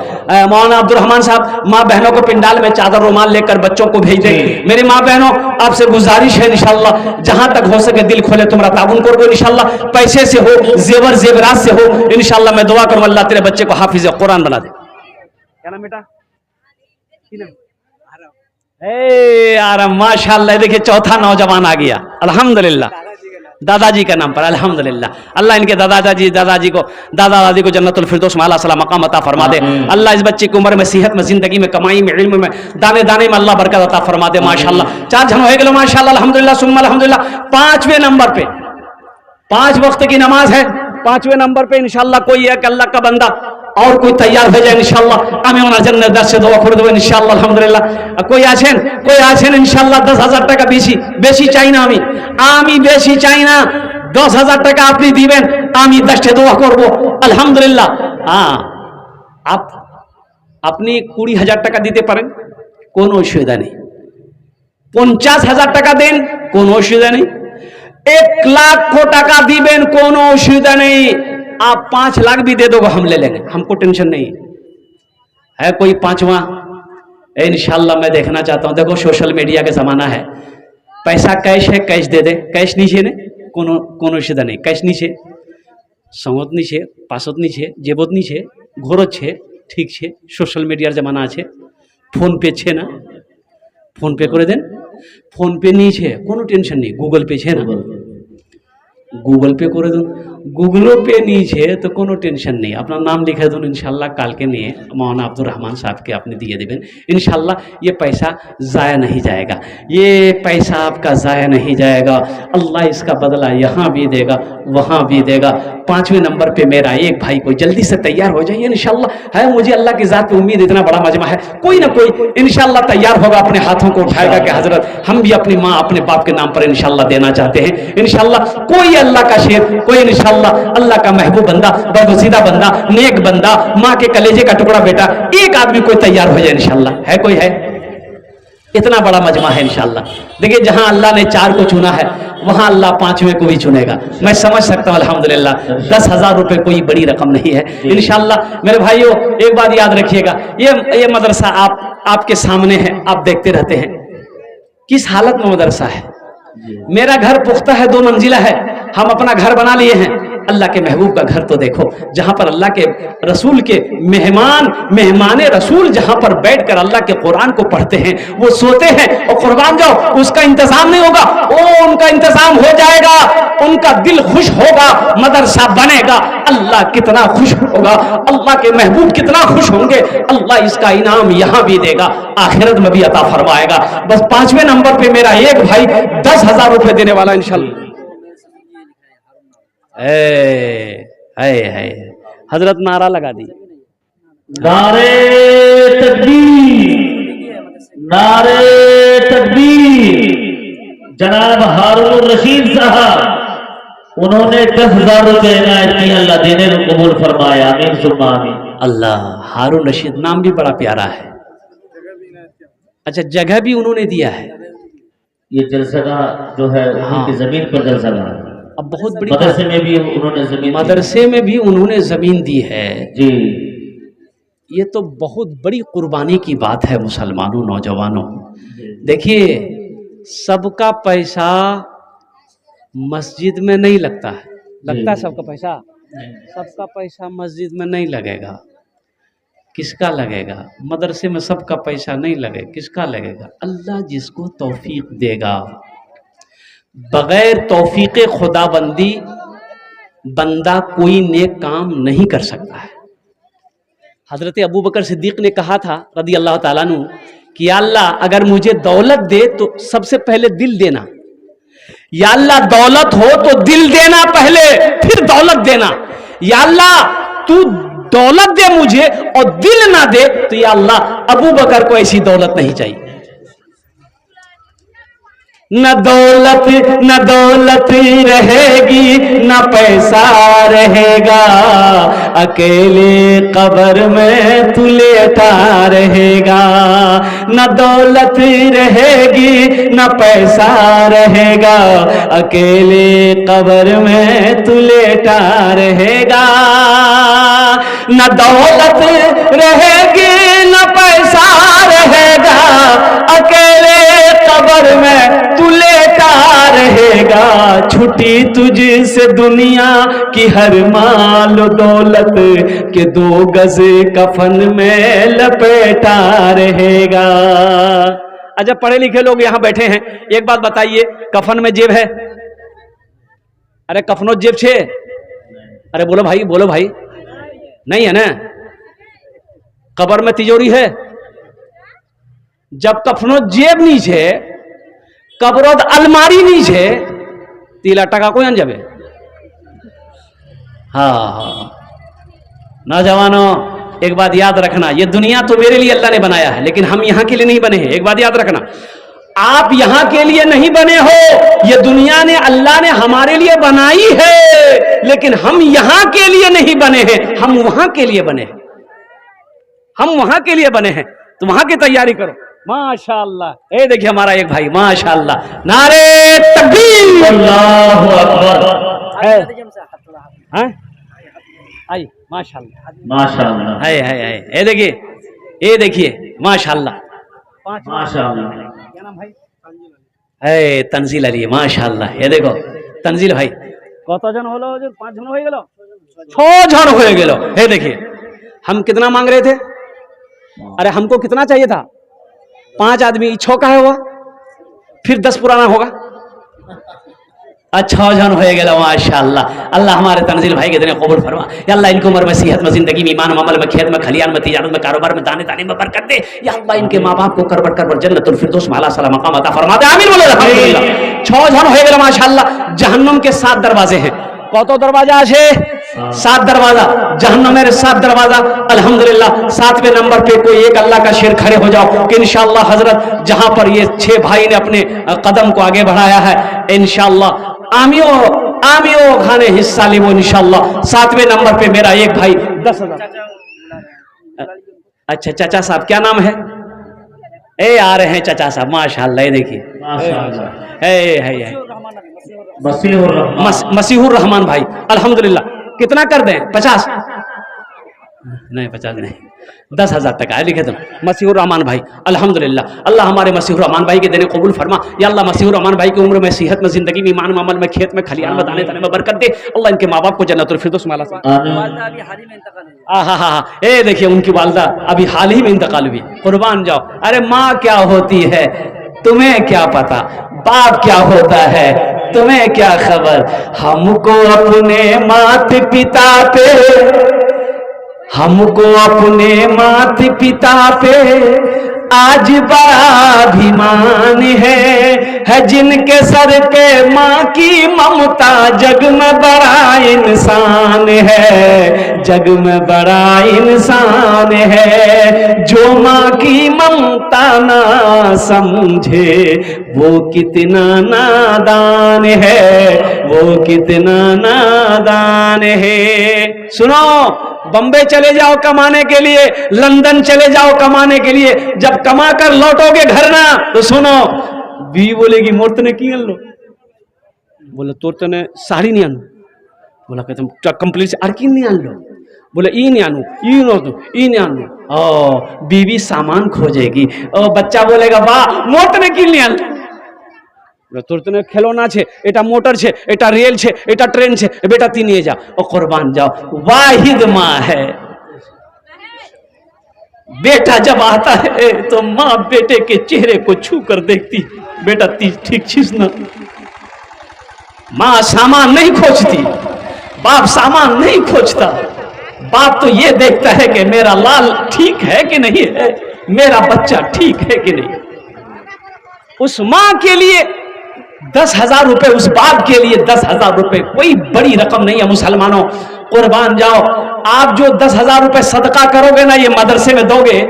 मौलाना अब्दुल रहमान साहब, माँ बहनों को पिंडाल में चादर रुमाल लेकर बच्चों को भेज दें। मेरी माँ बहनों, आपसे गुजारिश है इंशाअल्लाह, जहां तक हो सके दिल खोले तुम्हारा ताउन करो इंशाअल्लाह, पैसे से हो, जेवर जेवरात से हो इंशाअल्लाह। मैं दुआ करूं अल्लाह तेरे बच्चे को हाफिज कुरान बना दे। क्या नाम बेटा? यार माशाअल्लाह, देखिए चौथा नौजवान आ गया अल्हम्दुलिल्लाह, दादाजी का नाम पर अल्हम्दुलिल्लाह। अल्लाह इनके दादाजी को, दादा दादी को जन्नतुल फिरदौस में आला सला मकाम अता फरमा दे। अल्लाह इस बच्चे की उम्र में, सेहत में, जिंदगी में, कमाई में, इल्म में, दाने दाने में अल्लाह बरकत अता फरमा दे माशाअल्लाह। 4 जन हो गए माशाअल्लाह अल्हम्दुलिल्लाह सुम्मा अल्हम्दुलिल्लाह। 5वें नंबर पे 5 वक्त की नमाज है, 5वें नंबर पे इंशाअल्लाह कोई एक अल्लाह का बंदा और कोई तैयार हो जाए इंशाअल्लाह, আমি ওনার জন্য 10 से দোয়া করে দেব इंशाअल्लाह আলহামদুলিল্লাহ। कोई আছেন इंशाअल्लाह? 10,000 টাকা বেশি চাই না, আমি বেশি চাই না, 10,000 টাকা আপনি দিবেন, আমি 10 দোয়া করব আলহামদুলিল্লাহ। আপনি 20,000 টাকা দিতে পারেন, কোনো অসুবিধা নেই। 50,000 টাকা দেন, কোনো অসুবিধা নেই। 1 लाख টাকা দিবেন, কোনো অসুবিধা নেই। आप 5 लाख भी दे दोगे, हम ले लेंगे, हमको टेंशन नहीं है। कोई 5वां? इंशाअल्लाह मैं देखना चाहता हूं। देखो सोशल मीडिया का जमाना है, पैसा कैश है, कैश दे दे, कैश नीचे ने कोनो सीधा नहीं, कैश नीचे संगत नीचे, पासत नीचे, जेबत नीचे, घोरत छे, ठीक छे। सोशल मीडियार जमाना আছে, फोन पे छे ना, फोन पे করে দেন। फोन पे नीचे कोनो टेंशन नहीं, गूगल पे छे ना, गूगल पे করে দেন। गूगलो पे नीचे तो कोनो टेंशन नहीं, अपना नाम लिखे दो इंशाल्लाह। काल के लिए मौलाना अब्दुल रहमान साहब के आपने दिए देवें इंशाल्लाह। ये पैसा ज़ाया नहीं जाएगा, ये पैसा आपका ज़ाया नहीं जाएगा। अल्लाह इसका बदला यहाँ भी देगा, वहाँ भी देगा। 5वें नंबर पे मेरा एक भाई, कोई जल्दी से तैयार हो जाइए इंशाल्लाह। है मुझे अल्लाह की ज़ात पे उम्मीद, इतना बड़ा मजमा है, कोई ना कोई इंशाल्लाह तैयार होगा, अपने हाथों को उठाएगा कि हजरत हम भी अपनी माँ अपने बाप के नाम पर इंशाल्लाह देना चाहते हैं इंशाल्लाह। कोई अल्लाह का शेर, कोई इंशाल्लाह अल्लाह का महबूब बंदा, बरगुज़ीदा बंदा, नेक बंदा, माँ के कलेजे का टुकड़ा बेटा, एक आदमी कोई तैयार हो जाए इंशाल्लाह। है कोई? है? इतना बड़ा मजमा है इंशाल्लाह। देखिए जहां अल्लाह ने 4 को चुना है, वहां अल्लाह 5वें को भी चुनेगा। मैं समझ सकता हूं अल्हम्दुलिल्लाह। 10,000 रुपए कोई बड़ी रकम नहीं है इंशाल्लाह। मेरे भाइयों एक बात याद रखिएगा, ये मदरसा आपके सामने है, आप देखते रहते हैं किस हालत में मदरसा है। मेरा घर पुख्ता है, 2 मंजिला है, हम अपना घर बना लिए हैं। अल्लाह के महबूब का घर तो देखो, जहां पर अल्लाह के रसूल के मेहमाने रसूल जहां पर बैठकर अल्लाह के कुरान को पढ़ते हैं, वो सोते हैं। और कुर्बान जाओ, उसका इंतजाम नहीं होगा, वो उनका इंतजाम हो जाएगा, उनका दिल खुश होगा, मदरसा बनेगा। अल्लाह कितना खुश होगा, अल्लाह के महबूब कितना खुश होंगे। अल्लाह इसका इनाम यहां भी देगा, आखिरत में भी अता फरमाएगा। बस 5वें नंबर पे मेरा एक भाई 10,000 रुपए देने वाला इंशाल्लाह। हजरत नारा लगा दी, नारे तकबीर, नारे तकबीर। जनाब हारून रशीद साहब, उन्होंने 10,000 रुपए इनायत की, अल्लाह देने को कबूल फरमाए, आमीन सुम्मा आमीन। अल्लाह। हारून रशीद नाम भी बड़ा प्यारा है। अच्छा, जगह भी उन्होंने दिया है, ये जलसगाह जो है उनकी जमीन पर जलसगाह है। अब बहुत बड़ी मदरसे में भी उन्होंने जमीन दी। मदरसे में भी उन्होंने जमीन दी है जी। ये तो बहुत बड़ी कुर्बानी की बात है मुसलमानों, नौजवानों। देखिए, सबका पैसा मस्जिद में नहीं लगता है, लगता है सबका पैसा? सबका पैसा मस्जिद में नहीं लगेगा। किसका लगेगा? मदरसे में सबका पैसा नहीं लगेगा, किसका लगेगा? अल्लाह जिसको तौफीक देगा। बगैर तौफीक खुदाबंदी बंदा कोई नेक काम नहीं कर सकता है। हजरत अबू बकर सिद्दीक ने कहा था रदी अल्लाह ताला अन्हु कि या अल्लाह अगर मुझे दौलत दे तो सबसे पहले दिल देना। या अल्लाह दौलत हो तो दिल देना पहले, फिर दौलत देना। या अल्लाह तू दौलत दे मुझे और दिल ना दे तो या अल्लाह अबू बकर को ऐसी दौलत नहीं चाहिए। न दौलत रहेगी न पैसा रहेगा, अकेले कब्र में तू लेटा रहेगा। न दौलत रहेगी न पैसा रहेगा, अकेले कब्र में तू लेटा रहेगा। न दौलत रहेगी न पैसा रहेगा, अकेले कब्र में तू लेटा रहेगा। छुट्टी तुझसे दुनिया की हर माल दौलत के 2 गज कफन में लपेटा रहेगा। अच्छा, पढ़े लिखे लोग यहां बैठे हैं, एक बात बताइए, कफन में जेब है? अरे कफनो जेब छे? अरे बोलो भाई, बोलो भाई, नहीं है ना? कब्र में तिजोरी है? जब कफनो जेब नहीं छे, कब्रोत अलमारी नहीं छे, 3 टका कोई अन जाबे? हाँ, नौजवानों एक बात याद रखना, ये दुनिया तो मेरे लिए अल्लाह ने बनाया है, लेकिन हम यहां के लिए नहीं बने हैं। एक बात याद रखना, आप यहां के लिए नहीं बने हो, ये दुनिया ने, अल्लाह ने हमारे लिए बनाई है, लेकिन हम यहां के लिए नहीं बने हैं, हम वहां के लिए बने हैं। हम वहां के लिए बने हैं, तो वहां की तैयारी करो। माशाअल्लाह, ये देखिए हमारा एक भाई, माशाअल्लाह, नारे तकबीर, अल्लाहु अकबर। आइए, माशाअल्लाह, माशाअल्लाह, है, ये देखिए माशाअल्लाह, माशाअल्लाह। क्या नाम भाई? है तंजील अली, माशाअल्लाह। ये देखो तंजील भाई, कतजन हलो? 5 जन हो गेलो, 6 जन हो गेलो। ये देखिए, हम कितना मांग रहे थे? अरे हमको कितना चाहिए था? 5 आदमी, 6 का है हुआ, फिर 10 पुराना होगा। 6 जन हो गया, माशाअल्लाह। अल्लाह हमारे तंजील भाई के दिन कबूल फरमा। या अल्लाह इनको उम्र में, सेहत में, जिंदगी में, ईमान में, अमल में, खेत में, खलियान में, तिजारत में, कारोबार में, दाने दाने में बरकत दे। या अल्लाह इनके माँ बाप को करबर करबर जन्नतुल फिरदौस में आला साला मकाम अता फरमा दे। आमीन बोलो अल्हम्दुलिल्लाह। 6 जन हो गया, माशाअल्लाह। जहन्नुम के 7 दरवाजे हैं। कत दरवाजा আছে? 7 दरवाजा। जहन्नमेर 7 दरवाजा। अल्हम्दुलिल्लाह 7वें नंबर पे कोई एक अल्लाह का शेर खड़े हो जाओ कि इंशाअल्लाह हजरत जहां पर ये 6 भाई ने अपने कदम को आगे बढ़ाया है, इंशाअल्लाह आमियो खाने हिस्सा ले वो इंशाअल्लाह। 7वें नंबर पे मेरा एक भाई 10,000। अच्छा चाचा साहब, क्या नाम है? ए आ रहे हैं चाचा साहब, माशाअल्लाह। देखिए है मसीहुर रहमान भाई, अल्हम्दुलिल्लाह। कितना कर दें? 50 नहीं, 50 नहीं, 10,000 तक आए लिखे तुम। मसीहुर रहमान भाई, अल्हम्दुलिल्लाह। अल्लाह हमारे मसीहुर रहमान भाई के देने कबूल फरमा। या अल्लाह मसीहुर रहमान भाई की उम्र में, सेहत में, जिंदगी में, ईमान में, अमल में, खेत में, खलियान में, दाने दाने में बरकत दे। अल्लाह इनके माँ बाप को जन्नतुल फिरदौस में आला। हाँ, ये देखिए उनकी वालदा अभी हाल ही में इंतकाल हुई। कुर्बान जाओ। अरे माँ क्या होती है तुम्हें क्या पता, बाप क्या होता है तुम्हें क्या खबर। हमको अपने माता पिता पे, हमको अपने माता पिता पे आज बड़ा अभिमान है जिनके सर पे माँ की ममता, जग में बड़ा इंसान है, जग में बड़ा इंसान है। जो माँ की ममता ना समझे वो कितना नादान है, वो कितना नादान है। सुनो, बम्बई चले जाओ कमाने के लिए, लंदन चले जाओ कमाने के लिए, जब कमा कर लौटोगे घर ना तो सुनो, बीवी बोलेगी मोर तने की आन लो, बोले तोर तने साड़ी नहीं आनो, बोला कहते कंप्लीट आर की नहीं आन लो, बोले ई नहीं आनू, ई नहीं आनू। ओ बीवी सामान खोजेगी, ओ बच्चा बोलेगा वाह मोर तने की नहीं आन, তোর তো খেলনা আছে, এটা মোটর আছে, এটা রেল আছে, এটা ট্রেন আছে, बेटा ती নিয়ে जा और कुर्बान जाओ। वाहिद माँ है, बेटा जब आता है तो माँ बेटे के चेहरे को छू कर देखती, बेटा ती ठीक चीज ना। माँ सामान नहीं खोजती, बाप सामान नहीं खोजता, बाप तो ये देखता है कि मेरा लाल ठीक है कि नहीं है, मेरा बच्चा ठीक है कि नहीं। उस माँ के लिए 10,000 रुपए, उस बाप के लिए 10,000 रुपए कोई बड़ी रकम नहीं है मुसलमानों। कुर्बान जाओ, आप जो 10,000 रुपए सदका करोगे ना, ये मदरसे में दोगे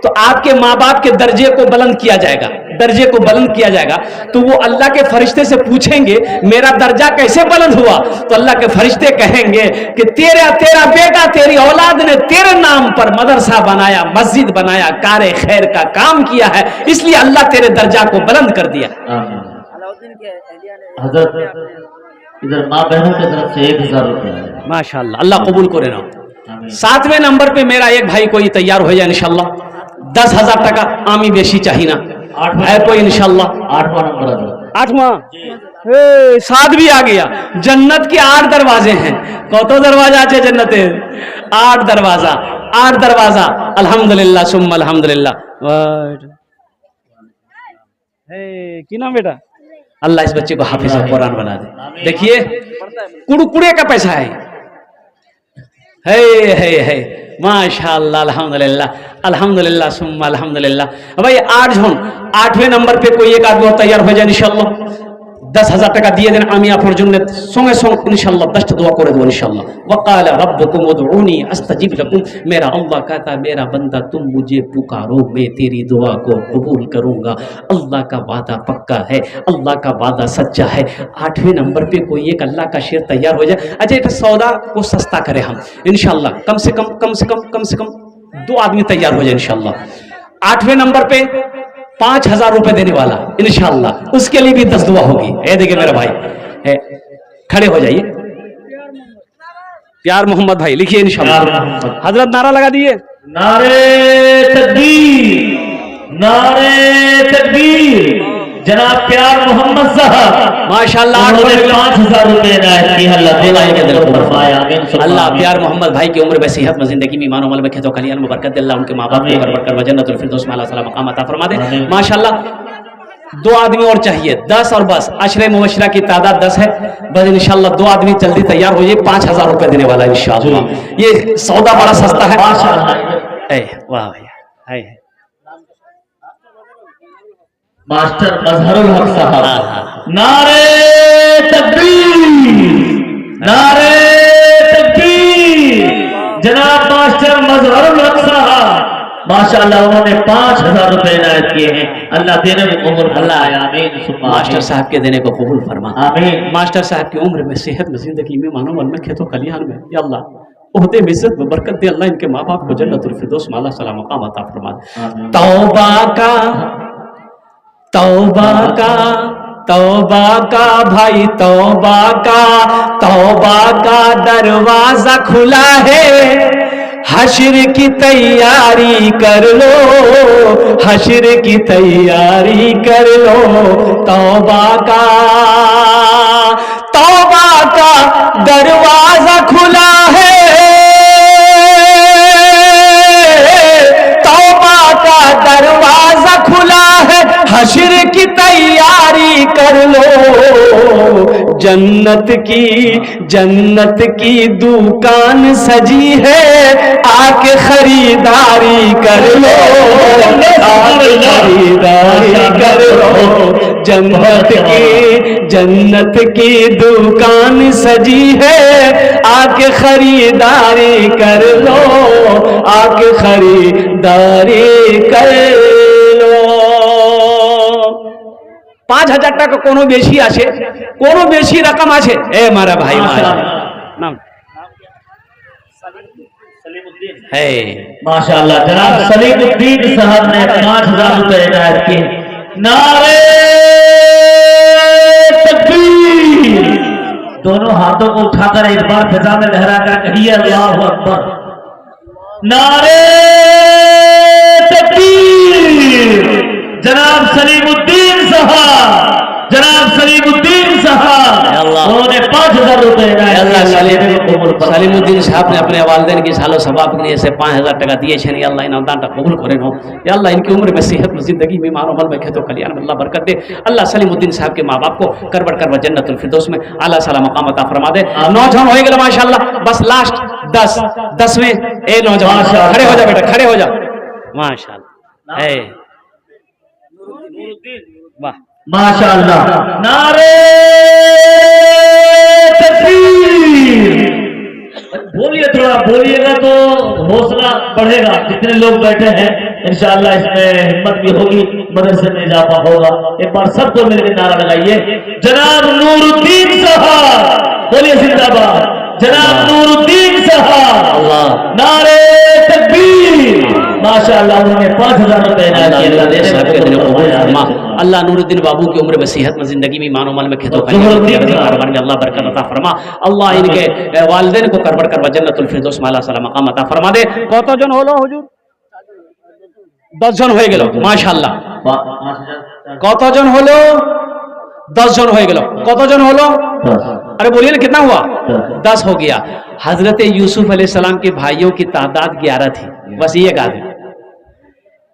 तो आपके माँ बाप के दर्जे को बुलंद किया जाएगा, दर्जे को बुलंद किया जाएगा। तो वो अल्लाह के फरिश्ते से पूछेंगे मेरा दर्जा कैसे बुलंद हुआ, तो अल्लाह के फरिश्ते कहेंगे कि तेरा बेटा तेरी औलाद ने तेरे नाम पर मदरसा बनाया, मस्जिद बनाया, कारे खैर का काम किया है, इसलिए अल्लाह तेरे दर्जा को बुलंद कर दिया। हजरत इधर माँ बहनों की तरफ से 1,000 रुपए है। माशाअल्लाह, अल्लाह कबूल करे ना। 7वें नंबर पे मेरा एक भाई कोई तैयार हो जाए इंशाल्लाह, 10,000 टका आमी बेशी चाहिए ना है कोई इंशाल्लाह। 8वां नंबर है। 8वां 7 भी आ गया। जन्नत के 8 दरवाजे हैं। कत दरवाजा আছে जन्नते? 8 दरवाजा, 8 दरवाजा। अल्हम्दुलिल्लाह सुम्मा अल्हम्दुलिल्लाह। की नाम बेटा? अल्लाह इस बच्चे को हाफिज कुरान बना दे। देखिए कुड़कुड़े का पैसा है माशाअल्लाह अल्हम्दुलिल्लाह अल्हम्दुलिल्लाह सुम्मा अल्हम्दुलिल्लाह। भाई 8 जन 8वें नंबर पे कोई एक आदमी तैयार हो जाए इंशाल्लाह, 10,000 টাকা দিয়ে দেন, আমি আপনার জন্য সঙ্গে সঙ্গে इंशाल्लाह 10টা দোয়া করে দেব इंशाल्लाह। वक़ाल रब्बुकुम उदऊनी अस्तजिब लकुम, मेरा अल्लाह कहता है मेरा बंदा तुम मुझे पुकारो मैं तेरी दुआ को कबूल करूंगा। अल्लाह का वादा पक्का है, अल्लाह का वादा सच्चा है। 8वें नंबर पे कोई एक अल्लाह का शेर तैयार हो जाए। अच्छा एक सौदा को सस्ता करें हम इंशाल्लाह, कम से कम 2 आदमी तैयार हो जाए इंशाल्लाह। 8वें नंबर पे 5,000 रुपए देने वाला इंशाल्लाह, उसके लिए भी 10 दुआ होगी। देखिए मेरा भाई खड़े हो जाइए, प्यार मोहम्मद भाई लिखिए इंशाल्लाह। हजरत नारा लगा दिए, नारे तकबीर, नारे तकबीर। जनाब प्यार मोहम्मद साहब माशाल्लाह 5,000 रुपए इनायत की, अल्लाह फरमाया। अल्लाह प्यार मोहम्मद भाई की उम्र में सेहत में जिंदगी में ईमान अमल में खेतो खलियान में बरकत दे। अल्लाह उनके माँ बाप को बरकत कर जन्नतुल फिरदौस में अल्लाह ताला मकाम अता फरमा दे माशाल्लाह। 2 आदमी और चाहिए, 10 और बस। अशरे मुबशरा की तादाद 10 है, बस इंशाल्लाह 2 आदमी जल्दी तैयार हो जाए। 5,000 रुपए देने वाला इंशाल्लाह। ये सौदा बड़ा सस्ता है माशाल्लाह। वाह भैया मास्टर मजहरुल हक साहब, नारे तकबीर, नारे तकबीर। जनाब मास्टर मजहरुल हक साहब माशाल्लाह उन्होंने 5,000 रुपए इनायत किए हैं। अल्लाह देने में उम्र अल्लाह आमीन। मास्टर साहब के देने को कबूल फरमा आमीन। मास्टर साहब की उम्र में सेहत में जिंदगी में मानो मन में खेतों खलिहान में या अल्लाह ओहदे में इज्जत में बरकत दे। अल्लाह इनके माँ बाप को जन्नतुल फिरदौस में अल्लाह ताला मकाम अता फरमा दे। तौबा का भाई तौबा का दरवाजा खुला है, हश्र की तैयारी कर लो, हश्र की तैयारी कर लो। तौबा का दरवाजा खुला है, तौबा का दरवाजा खुला है, हश्र की तैयारी कर लो। जन्नत की दुकान सजी है, आके खरीदारी कर लो, आके खरीदारी कर लो। जन्नत की दुकान सजी है, आके खरीदारी कर लो, आके खरीदारी कर लो। 5,000 টাকা কোনো বেশি আছে, কোনো বেশি রকম আছে? मारा भाई नाम है माशाल्लाह। जनाब सलीमुद्दीन साहब ने 5,000 रुपए इनायत किए। नारे तकबीर। दोनों हाथों को उठाकर एक बार फिजा में लहराकर कहिए अल्लाहु अकबर। नारे तकबीर। जनाब सलीमुद्दीन साहब, जनाब सलीमुद्दीन साहब, उन्होंने 5,000 रुपए सलीमुद्दीन साहब ने अपने वालिदैन की सालो सबाब के लिए से 5,000 टका दिए छे। अल्लाह इन दान कबूल करे नो। या अल्लाह इनकी उम्र में सेहत में जिंदगी में ईमान अमल में खेतो कल्याण में अल्लाह बरकत दे। अल्लाह सलीमुद्दीन साहब के माँ बाप को करबट करबट जन्नतुल फिरदौस में आला साला मकाम अता फरमा दे। नौजवान हो गए माशाअल्लाह। बस लास्ट 10वें ए नौजवान खड़े हो जा बेटा, खड़े हो जा माशाअल्लाह। है वाह माशाअल्लाह। नारे तकबीर। बोलिए, थोड़ा बोलिएगा तो हौसला बढ़ेगा। जितने लोग बैठे हैं इंशाअल्लाह इसमें हिम्मत भी होगी, मदरसे में इजाफा होगा। एक बार सबको मिलकर नारा लगाइए। जनाब नूरुद्दीन साहब, बोलिए जिंदाबाद। जनाब नूरुद्दीन साहब, अल्लाह नारे तकबीर। माशाअल्लाह, उन्होंने 5,000 रुपए अल्लाह नूरुद्दीन बाबू की उम्र में सेहत में जिंदगी में ईमान अमल में खेतों में अल्लाह बरकत अता फरमा। अल्लाह इनके वालिदैन को करबट करबट जन्नतुल फिरदौस में आला साला मकाम अता फरमा दे। কতজন হলো হুজুর? 10 জন হয়ে গেল মাশাআল্লাহ। কতজন হলো? 10 জন হয়ে গেল। কতজন হলো? अरे बोलिए ना कितना हुआ? 10 हो गया। हजरत यूसुफ अलैहिस्सलाम के भाइयों की तादाद 11 थी। बस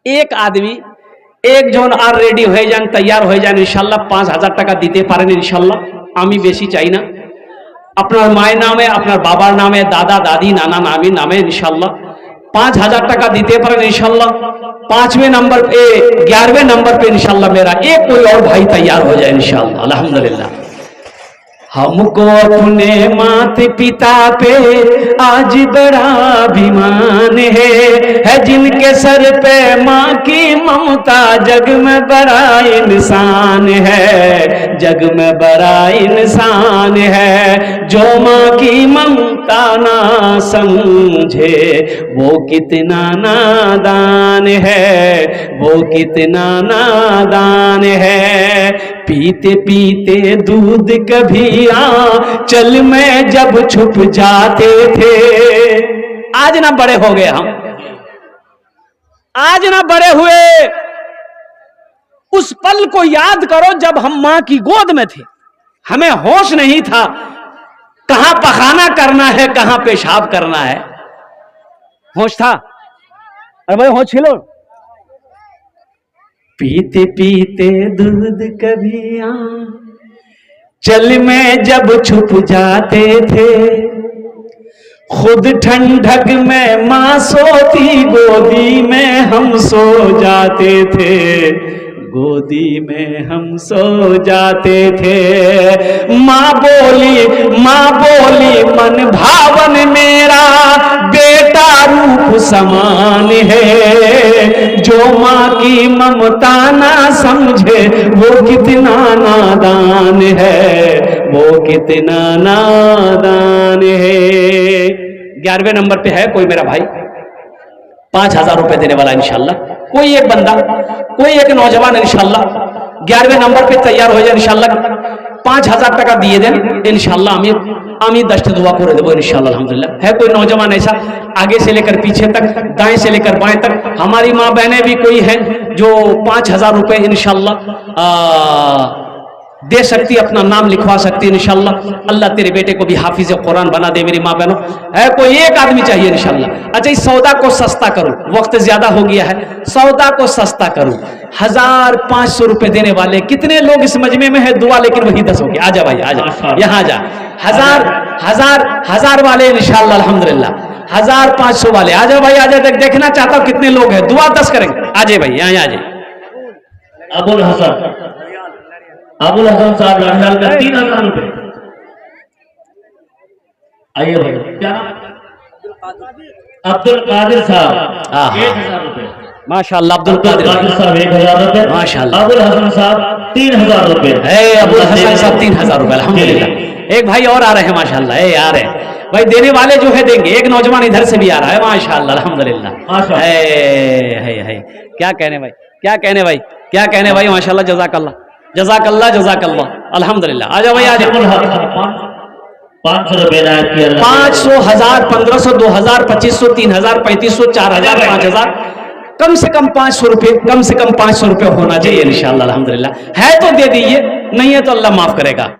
एक आदमी एक जन আর রেডি হয়ে যান, তৈয়ার হয়ে যান ইনশাআল্লাহ। 5,000 টাকা দিতে পারেন ইনশাআল্লাহ। আমি বেশি চাই না। আপনার মায়ের নামে, আপনার বাবার নামে, দাদা দাদি নানা নামি নামে ইনশাআল্লাহ 5,000 টাকা দিতে পারেন इंशाल्लाह। 5वें नंबर पे 11वें नंबर पे इंशाल्लाह मेरा एक कोई और भाई तैयार हो जाए इंशाल्लाह। अल्हम्दुलिल्लाह। हमको अपने माता पिता पे आज बड़ा अभिमान है जिनके सर पे माँ की ममता जग में बड़ा इंसान है, जग में बड़ा इंसान है। जो माँ की ममता ना समझे वो कितना नादान है, वो कितना नादान है। पीते पीते दूध कभी चल में जब छुप जाते थे। आज ना बड़े हो गए हम, आज ना बड़े हुए। उस पल को याद करो जब हम मां की गोद में थे। हमें होश नहीं था कहां पखाना करना है, कहां पेशाब करना है। होश था? अरे भाई होश छिलो। पीते पीते दूध कभी चल में जब छुप जाते थे। खुद ठंडक में मां सोती, गोदी में हम सो जाते थे, गोदी में हम सो जाते थे। माँ बोली मन भावन मेरा बेटा रूप समान है। जो माँ की ममता ना समझे वो कितना नादान है, वो कितना नादान है। 11वें नंबर पे है कोई मेरा भाई 5,000 रुपए देने वाला इंशाल्लाह। कोई एक बंदा, कोई एक नौजवान इंशाल्लाह 11वें नंबर पे तैयार हो जाए इंशाल्लाह। 5,000 টাকা দিয়ে দেন इंशाल्लाह। আমি 10টা दुआ করে দেবো इंशाल्लाह। अल्हम्दुलिल्लाह। है कोई नौजवान ऐसा आगे से लेकर पीछे तक, दाएं से लेकर बाएं तक? हमारी माँ बहनें भी कोई हैं जो 5,000 रुपए इंशाल्लाह दे सकती, अपना नाम लिखवा सकती इंशाल्लाह। अल्लाह तेरे बेटे को भी हाफिज कुरान बना दे मेरी माँ बहनों। है कोई एक आदमी चाहिए इंशाल्लाह। अच्छा इस सौदा को सस्ता करूं, वक्त ज्यादा हो गया है, सौदा को सस्ता करूं। 1,500 रुपए देने वाले कितने लोग इस मजमे में है? दुआ लेकिन वही 10 हो गया। आजा भाई आजा, यहाँ आ जा। 1,000 वाले इंशाल्लाह अल्हम्दुलिल्लाह। 1,500 वाले आजा भाई आजा। देखना चाहता हूं कितने लोग हैं, दुआ 10 करेंगे। आजे भाई यहाँ आ जाए। अबुल हसन साहब लाल का 3,000 रुपए। आइए भाई, क्या नाम? अब्दुल कादिर साहब 1,000 रुपए। माशाअल्लाह। अब्दुल कादिर साहब 1,000 रुपए माशाअल्लाह। अबुल हसन साहब 3,000 रुपए। अबुल हसन साहब 3,000 रुपए अल्हम्दुलिल्लाह। एक भाई और आ रहे हैं माशाअल्लाह। आ रहे हैं भाई, देने वाले जो है देंगे। एक नौजवान इधर से भी आ रहा है माशाअल्लाह अल्हम्दुलिल्लाह। है क्या कहने भाई, क्या कहने भाई। क्या कहने भाई, माशाल्लाह, जज़ाकल्लाह जज़ाकल्लाह जज़ाकल्लाह। अल्हम्दुलिल्लाह। आ जाओ भाई, आ जाओ। 500 रुपए नायत की अल्लाह 500, 1000, 1500, 2000, 2500, 3000, 3500, 4000, 5000, कम से कम 500 रुपए, कम से कम 500 रुपए होना चाहिए इंशाअल्लाह। अल्हम्दुलिल्लाह। है तो दे दीजिए, नहीं है तो अल्लाह माफ करेगा।